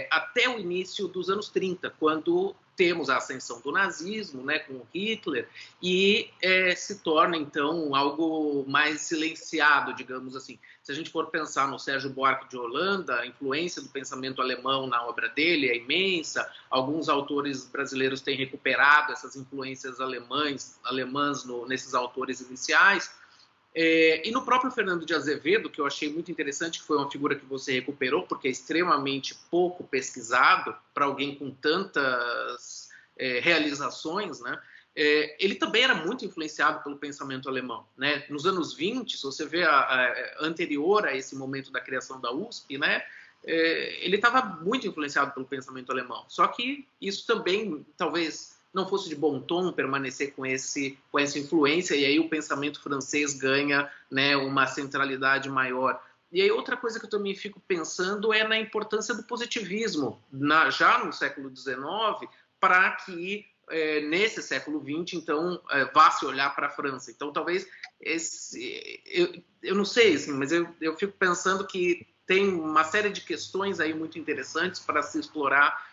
Speaker 5: até o início dos anos 30, quando temos a ascensão do nazismo, né, com Hitler, e se torna, então, algo mais silenciado, digamos assim. Se a gente for pensar no Sérgio Buarque de Holanda, a influência do pensamento alemão na obra dele é imensa. Alguns autores brasileiros têm recuperado essas influências alemãs nesses autores iniciais. E no próprio Fernando de Azevedo, que eu achei muito interessante, que foi uma figura que você recuperou, porque é extremamente pouco pesquisado para alguém com tantas realizações, né? Ele também era muito influenciado pelo pensamento alemão, né? Nos anos 20, se você vê anterior a esse momento da criação da USP, né? Ele estava muito influenciado pelo pensamento alemão. Só que isso também, talvez, não fosse de bom tom permanecer com essa influência, e aí o pensamento francês ganha, né, uma centralidade maior. E aí outra coisa que eu também fico pensando é na importância do positivismo, já no século XIX, para que nesse século XX, então, vá se olhar para a França. Então, talvez, eu não sei, assim, mas eu fico pensando que tem uma série de questões aí muito interessantes para se explorar,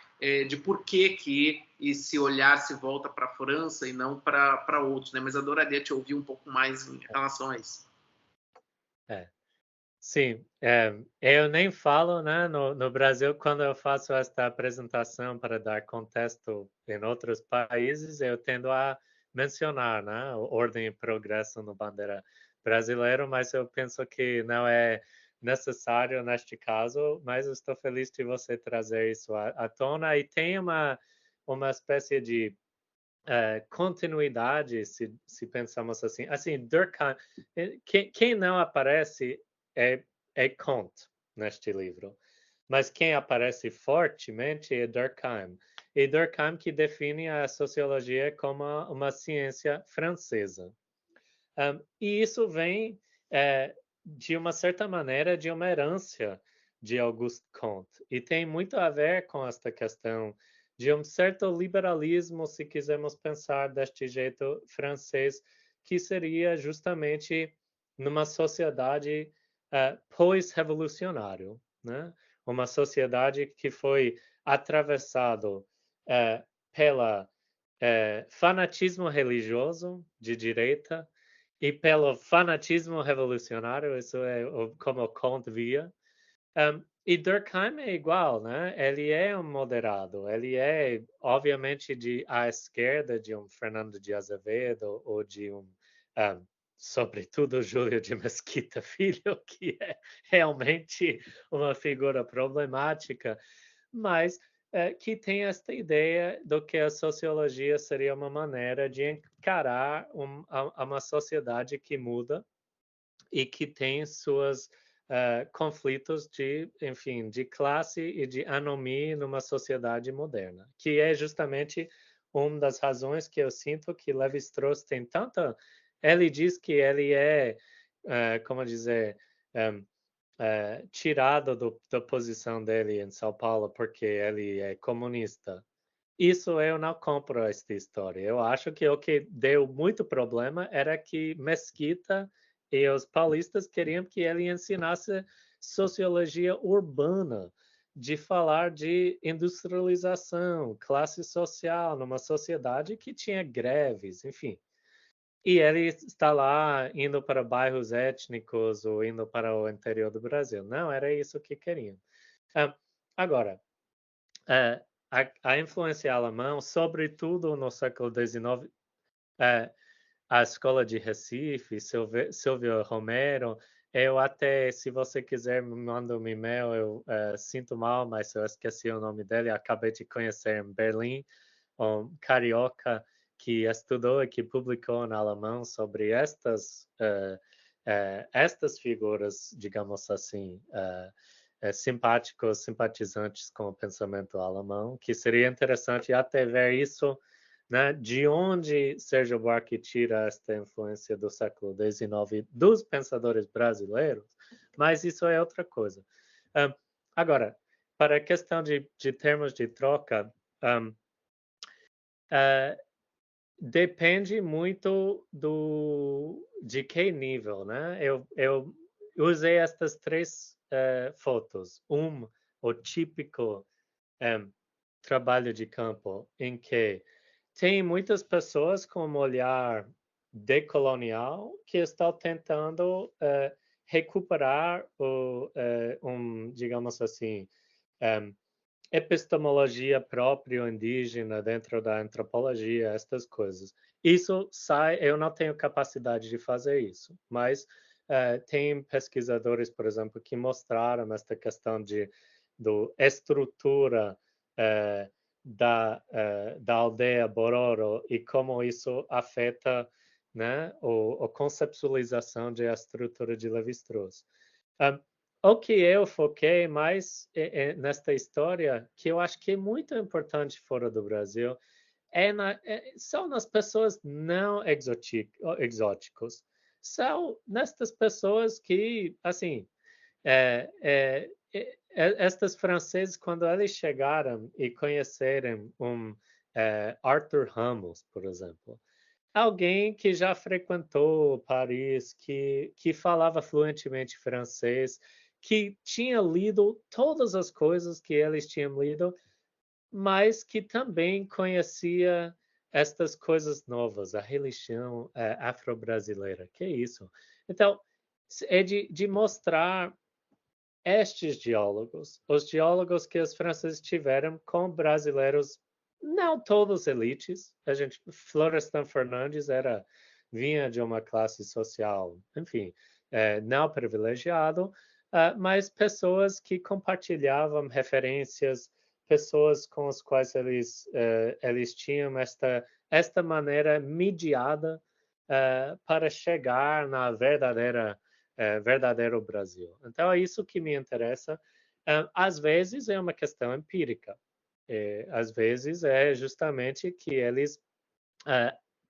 Speaker 5: de por que esse olhar se volta para a França e não para outros, né? Mas adoraria te ouvir um pouco mais em relação a isso.
Speaker 2: Sim, eu nem falo, né, no Brasil, quando eu faço esta apresentação para dar contexto em outros países, eu tendo a mencionar, né, ordem e progresso no bandeira brasileiro, mas eu penso que não é necessário neste caso, mas eu estou feliz de você trazer isso à tona, e tem uma espécie de continuidade, se pensamos assim. Assim, Durkheim, quem não aparece é Kant neste livro, mas quem aparece fortemente é Durkheim. E Durkheim que define a sociologia como uma ciência francesa. E isso vem, de uma certa maneira, de uma herança de Auguste Comte. E tem muito a ver com esta questão de um certo liberalismo, se quisermos pensar deste jeito francês, que seria justamente numa sociedade pós-revolucionário, né? Uma sociedade que foi atravessado pela fanatismo religioso de direita e pelo fanatismo revolucionário, isso é como Kant via. E Durkheim é igual, né? Ele é um moderado, ele é, obviamente, à esquerda de um Fernando de Azevedo ou de sobretudo, Júlio de Mesquita Filho, que é realmente uma figura problemática, mas que tem esta ideia do que a sociologia seria uma maneira de encarar uma sociedade que muda e que tem suas conflitos enfim, de classe e de anomia numa sociedade moderna, que é justamente uma das razões que eu sinto que Lévi-Strauss tem tanta... Ele diz que ele é, como dizer, tirado da posição dele em São Paulo porque ele é comunista. Isso eu não compro esta história. Eu acho que o que deu muito problema era que Mesquita e os paulistas queriam que ele ensinasse sociologia urbana, de falar de industrialização, classe social, numa sociedade que tinha greves, enfim. E ele está lá indo para bairros étnicos ou indo para o interior do Brasil. Não, era isso que queriam. Agora, a influência alemã, sobretudo no século XIX, a escola de Recife, Silvio Romero, eu até, se você quiser, me manda um e-mail, eu sinto mal, mas eu esqueci o nome dele, acabei de conhecer em Berlim, um carioca que estudou e que publicou na alemão sobre estas figuras, digamos assim, simpatizantes com o pensamento alemão, que seria interessante até ver isso, né, de onde Sérgio Buarque tira esta influência do século XIX dos pensadores brasileiros, mas isso é outra coisa. Agora, para a questão de termos de troca, depende muito de que nível, né? Eu usei estas três fotos. O típico trabalho de campo, em que tem muitas pessoas com um olhar decolonial que estão tentando recuperar digamos assim, epistemologia própria indígena dentro da antropologia, estas coisas. Isso eu não tenho capacidade de fazer isso, mas tem pesquisadores, por exemplo, que mostraram esta questão da estrutura da aldeia Bororo e como isso afeta, né, a conceptualização da estrutura de Lévi-Strauss. O que eu foquei mais nesta história, que eu acho que é muito importante fora do Brasil, são nas pessoas não exóticos. São nestas pessoas que, assim, estas franceses, quando eles chegaram e conheceram Arthur Ramos, por exemplo, alguém que já frequentou Paris, que falava fluentemente francês, que tinha lido todas as coisas que eles tinham lido, mas que também conhecia estas coisas novas, a religião afro-brasileira. Que é isso? Então, é de mostrar estes diálogos, os diálogos que os franceses tiveram com brasileiros, não todos elites. Florestan Fernandes vinha de uma classe social, enfim, não privilegiado, mas pessoas que compartilhavam referências, pessoas com as quais eles tinham esta maneira mediada para chegar na verdadeiro Brasil. Então, é isso que me interessa. Às vezes é uma questão empírica. Às vezes é justamente que eles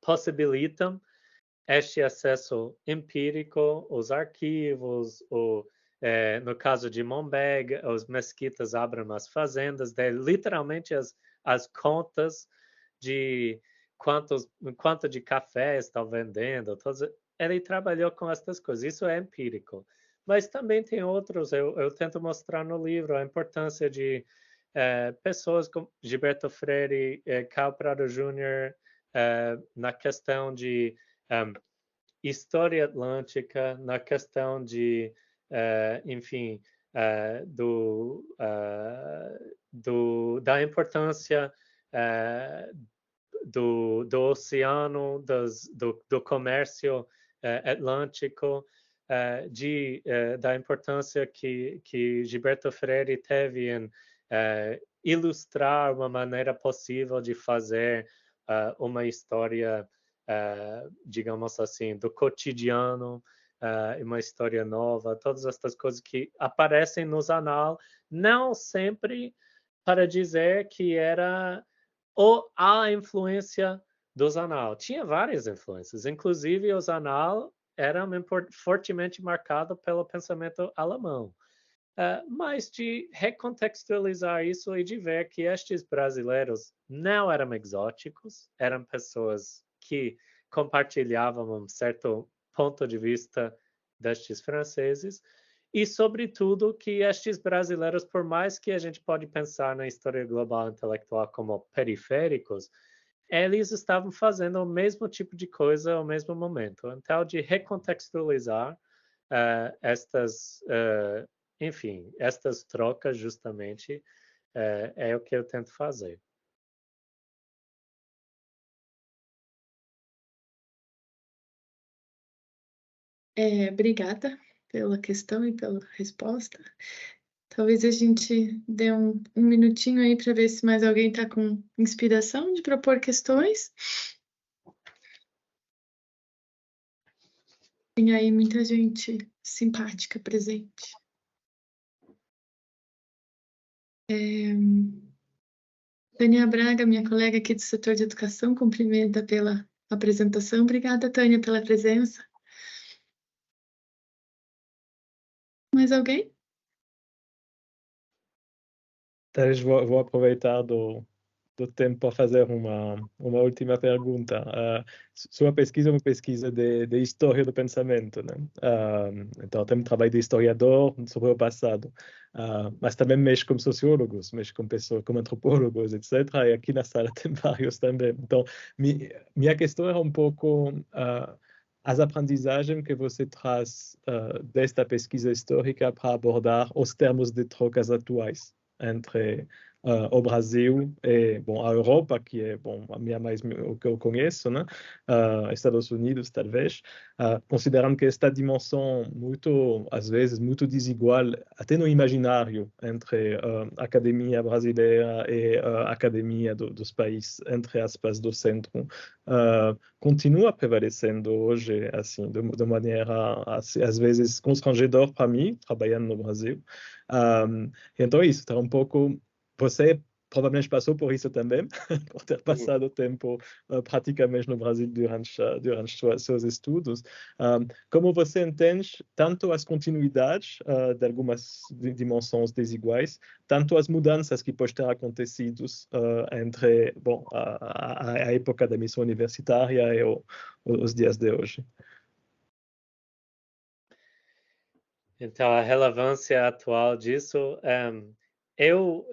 Speaker 2: possibilitam este acesso empírico, os arquivos, no caso de Mombeg, os mesquitas abrem as fazendas, literalmente as contas de quanto de café estão vendendo. ele trabalhou com essas coisas, isso é empírico. Mas também tem outros, eu tento mostrar no livro a importância de pessoas como Gilberto Freire, Karl Prado Jr., na questão de história atlântica, na questão de, enfim, da importância do oceano, do comércio atlântico, da importância que Gilberto Freire teve em ilustrar uma maneira possível de fazer uma história, digamos assim, do cotidiano, uma história nova, todas essas coisas que aparecem nos anais, não sempre para dizer que era a influência dos anais. Tinha várias influências, inclusive os anais eram fortemente marcados pelo pensamento alemão. Mas de recontextualizar isso e de ver que estes brasileiros não eram exóticos, eram pessoas que compartilhavam um certo ponto de vista destes franceses, e, sobretudo, que estes brasileiros, por mais que a gente pode pensar na história global intelectual como periféricos, eles estavam fazendo o mesmo tipo de coisa ao mesmo momento. Então, de recontextualizar enfim, estas trocas, justamente, é o que eu tento fazer.
Speaker 1: Obrigada pela questão e pela resposta. Talvez a gente dê um minutinho aí para ver se mais alguém está com inspiração de propor questões. Tem aí muita gente simpática presente. Tânia Braga, minha colega aqui do setor de educação, cumprimenta pela apresentação. Obrigada, Tânia, pela presença. Mais alguém?
Speaker 3: Talvez vou aproveitar do tempo para fazer uma última pergunta. Sua pesquisa é uma pesquisa de história do pensamento, né? Então, tem um trabalho de historiador sobre o passado, mas também mexe com sociólogos, mexe com pessoas, com antropólogos, etc. E aqui na sala tem vários também. Então, minha questão era um pouco as aprendizagens que você traz desta pesquisa histórica para abordar os termos de trocas atuais entre o Brasil e a Europa, que é a minha mais o que eu conheço, né? Estados Unidos, talvez, considerando que esta dimensão às vezes, muito desigual, até no imaginário, entre a academia brasileira e a academia dos países, entre aspas, do centro, continua prevalecendo hoje, assim, de maneira, às vezes, constrangedora para mim, trabalhando no Brasil. Então, isso está um pouco. Você provavelmente passou por isso também, por ter passado tempo praticamente no Brasil durante seus estudos. Como você entende tanto as continuidades de algumas dimensões desiguais, tanto as mudanças que podem ter acontecido entre a época da missão universitária e os dias de hoje?
Speaker 2: Então, a relevância atual disso, eu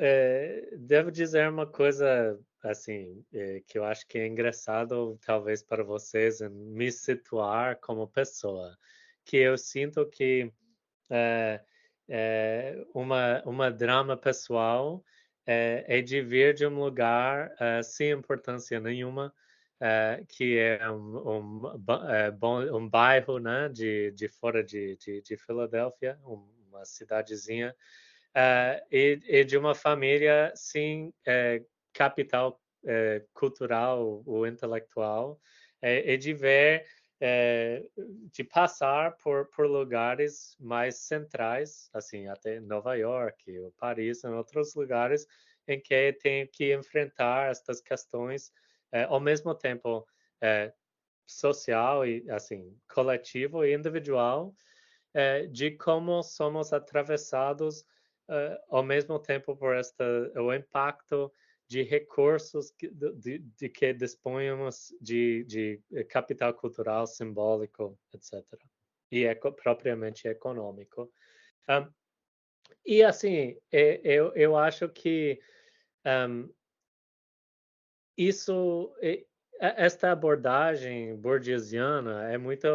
Speaker 2: devo dizer uma coisa assim que eu acho que é engraçado, talvez para vocês, em me situar como pessoa, que eu sinto que uma drama pessoal é de vir de um lugar sem importância nenhuma, que é um bairro, né, de fora de Filadélfia, uma cidadezinha, e de uma família sem capital cultural ou intelectual, e de ver, de passar por lugares mais centrais, assim, até Nova York, ou Paris, em outros lugares, em que tem que enfrentar estas questões, ao mesmo tempo social e assim coletivo e individual, de como somos atravessados ao mesmo tempo por o impacto de recursos de que dispunhamos de capital cultural, simbólico, etc. E propriamente econômico. E assim, eu acho que esta abordagem burgesiana é muito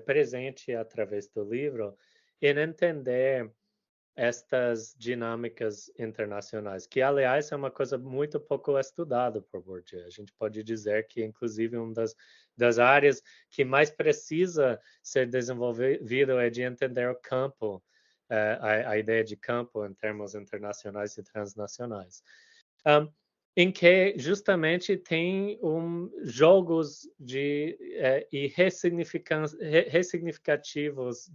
Speaker 2: presente através do livro em entender estas dinâmicas internacionais, que, aliás, é uma coisa muito pouco estudada por Bourdieu. A gente pode dizer que, inclusive, uma das áreas que mais precisa ser desenvolvido é de entender o campo, a ideia de campo em termos internacionais e transnacionais. Em que justamente tem jogos e ressignificativos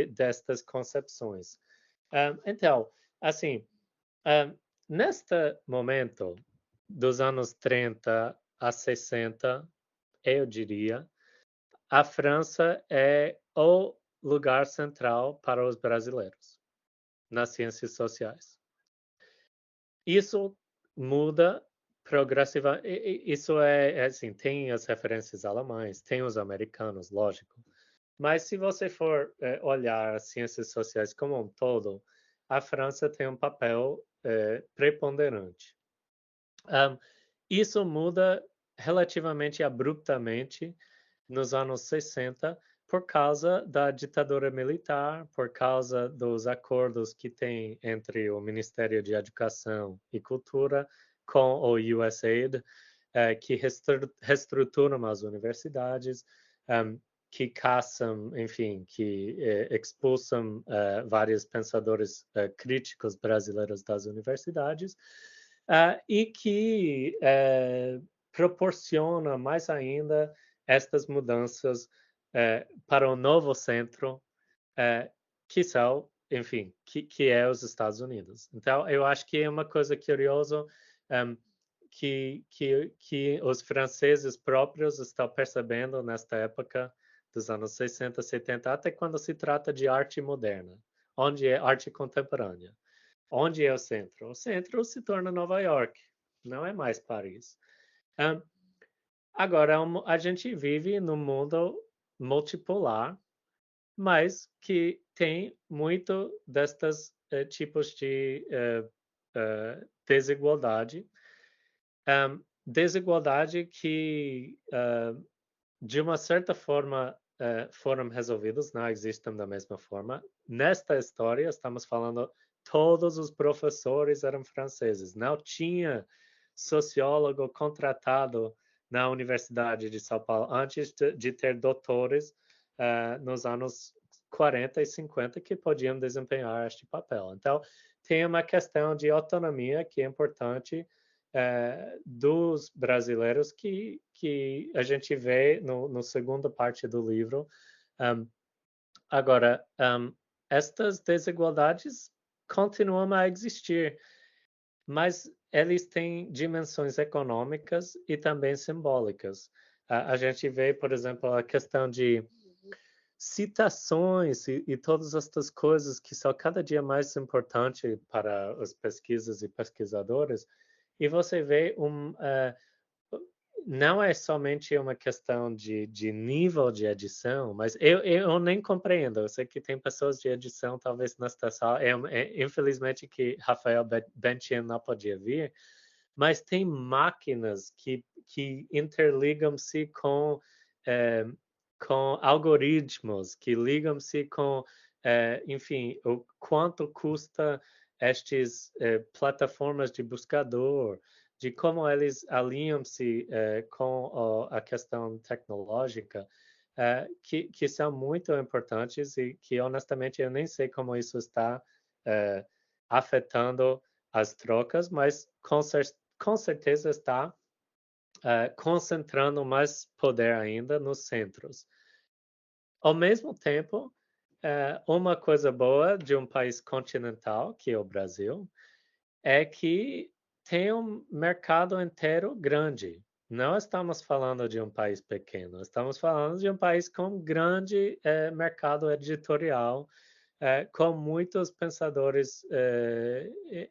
Speaker 2: destas concepções. Então, assim, neste momento, dos anos 30 a 60, eu diria, a França é o lugar central para os brasileiros nas ciências sociais. Isso muda progressivamente. Isso assim, tem as referências alemães, tem os americanos, lógico. Mas se você for olhar as ciências sociais como um todo, a França tem um papel preponderante. Isso muda relativamente abruptamente nos anos 60 por causa da ditadura militar, por causa dos acordos que tem entre o Ministério de Educação e Cultura com o USAID, que reestruturam as universidades, que caçam, enfim, que expulsam vários pensadores críticos brasileiros das universidades, e que proporciona mais ainda estas mudanças para um novo centro, que são, enfim, que é os Estados Unidos. Então, eu acho que é uma coisa curiosa que os franceses próprios estão percebendo nesta época dos anos 60, 70, até quando se trata de arte moderna, onde é arte contemporânea. Onde é o centro? O centro se torna Nova York, não é mais Paris. Agora, a gente vive num mundo multipolar, mas que tem muito destes tipos de desigualdade. Desigualdade que, de uma certa forma, foram resolvidos, não existem da mesma forma. Nesta história, estamos falando, todos os professores eram franceses. Não tinha sociólogo contratado na Universidade de São Paulo antes de ter doutores nos anos 40 e 50 que podiam desempenhar este papel. Então, tem uma questão de autonomia que é importante dos brasileiros que a gente vê no segunda parte do livro. Agora, estas desigualdades continuam a existir, mas eles têm dimensões econômicas e também simbólicas. A gente vê, por exemplo, a questão de citações e todas estas coisas que são cada dia mais importantes para as pesquisas e pesquisadores, e você vê não é somente uma questão de nível de edição, mas eu nem compreendo. Eu sei que tem pessoas de edição, talvez nesta sala, infelizmente que Rafael Benchim não podia vir, mas tem máquinas que interligam-se com algoritmos, que ligam-se com, enfim, o quanto custa estas plataformas de buscador, de como eles alinham-se com a questão tecnológica, que são muito importantes e que, honestamente, eu nem sei como isso está afetando as trocas, mas com certeza está concentrando mais poder ainda nos centros. Ao mesmo tempo, uma coisa boa de um país continental, que é o Brasil, é que tem um mercado inteiro grande. Não estamos falando de um país pequeno, estamos falando de um país com grande mercado editorial, com muitos pensadores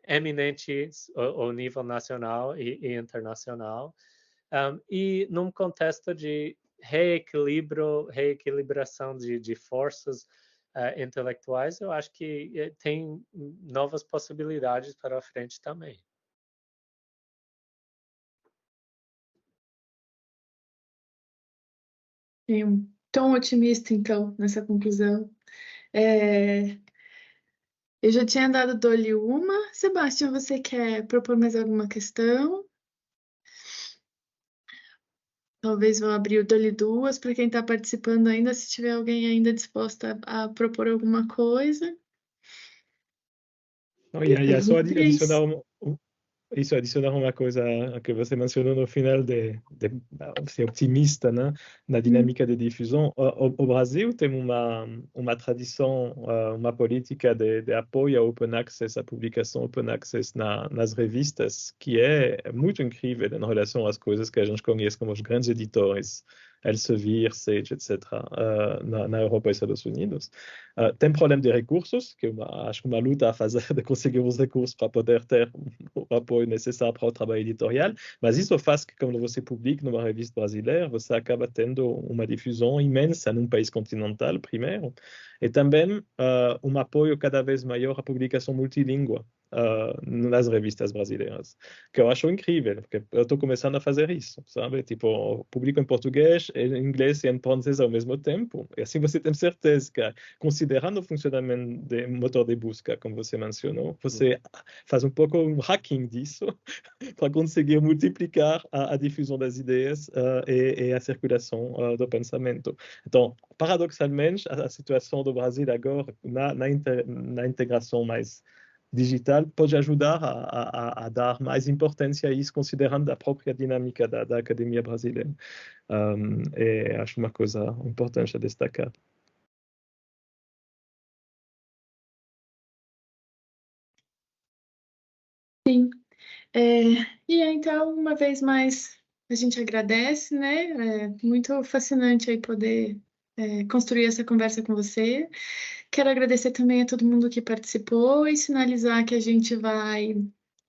Speaker 2: eminentes ao nível nacional e internacional, e num contexto de reequilibração de forças intelectuais, eu acho que tem novas possibilidades para a frente também.
Speaker 1: Tem um tom otimista, então, nessa conclusão. Eu já tinha dado Dolly uma. Sebastião, você quer propor mais alguma questão? Talvez vou abrir o Dolly duas para quem está participando ainda, se tiver alguém ainda disposto a propor alguma coisa.
Speaker 3: Só adicionar uma coisa que você mencionou no final de ser otimista, né, na dinâmica de difusão. O Brasil tem uma tradição, uma política de apoio ao Open Access, à publicação Open Access nas revistas, que é muito incrível em relação às coisas que a gente conhece como os grandes editores, Elsevier, Sage, etc., na Europa e Estados Unidos. Tem problema de recursos, que acho que uma luta a fazer de conseguir os recursos para poder ter o apoio necessário para o trabalho editorial, mas isso faz que quando você publica numa revista brasileira, você acaba tendo uma difusão imensa num país continental, primeiro, e também um apoio cada vez maior à publicação multilíngua nas revistas brasileiras, que eu acho incrível, porque eu estou começando a fazer isso, sabe? Tipo, eu publico em português, em inglês e em francês ao mesmo tempo, e assim você tem certeza que, considerando o funcionamento do motor de busca, como você mencionou, você faz um pouco um hacking disso para conseguir multiplicar a difusão das ideias e a circulação do pensamento. Então, paradoxalmente, a situação do Brasil agora, na integração mais digital, pode ajudar a dar mais importância a isso, considerando a própria dinâmica da academia brasileira. E acho uma coisa importante a destacar.
Speaker 1: Sim. Então, uma vez mais, a gente agradece, né? É muito fascinante aí poder construir essa conversa com você. Quero agradecer também a todo mundo que participou e sinalizar que a gente vai,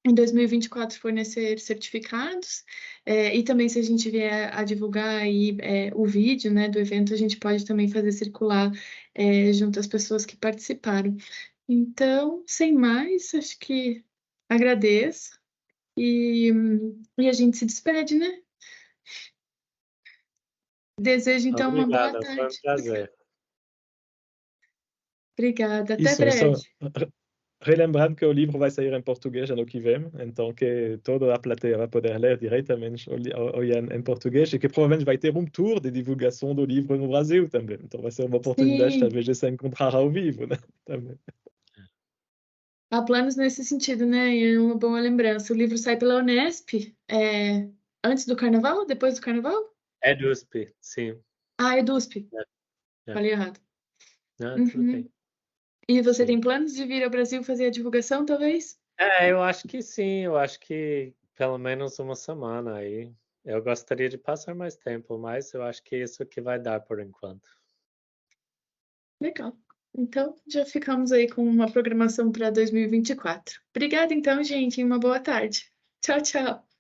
Speaker 1: em 2024, fornecer certificados. E também, se a gente vier a divulgar aí, o vídeo, né, do evento, a gente pode também fazer circular junto às pessoas que participaram. Então, sem mais, acho que agradeço. E a gente se despede, né? Desejo, então, uma boa
Speaker 2: Obrigado, foi um
Speaker 1: tarde.
Speaker 2: prazer.
Speaker 1: Obrigada, até
Speaker 3: Isso,
Speaker 1: breve.
Speaker 3: Relembrando que o livro vai sair em português ano que vem, então que toda a plateia vai poder ler diretamente o Ian em português e que provavelmente vai ter um tour de divulgação do livro no Brasil também. Então vai ser uma oportunidade,
Speaker 1: Sim.
Speaker 3: talvez, de se encontrar ao vivo, né? Também.
Speaker 1: Há planos nesse sentido, né? E é uma boa lembrança. O livro sai pela Unesp antes do Carnaval? Depois do Carnaval?
Speaker 2: É do USP, sim.
Speaker 1: É do USP.
Speaker 2: É.
Speaker 1: Falei errado.
Speaker 2: Não, tudo bem.
Speaker 1: E você
Speaker 2: Sim.
Speaker 1: tem planos de vir ao Brasil fazer a divulgação, talvez?
Speaker 2: Eu acho que sim. Eu acho que pelo menos uma semana aí. Eu gostaria de passar mais tempo, mas eu acho que isso que vai dar por enquanto.
Speaker 1: Legal. Então, já ficamos aí com uma programação para 2024. Obrigada, então, gente. Uma boa tarde. Tchau, tchau.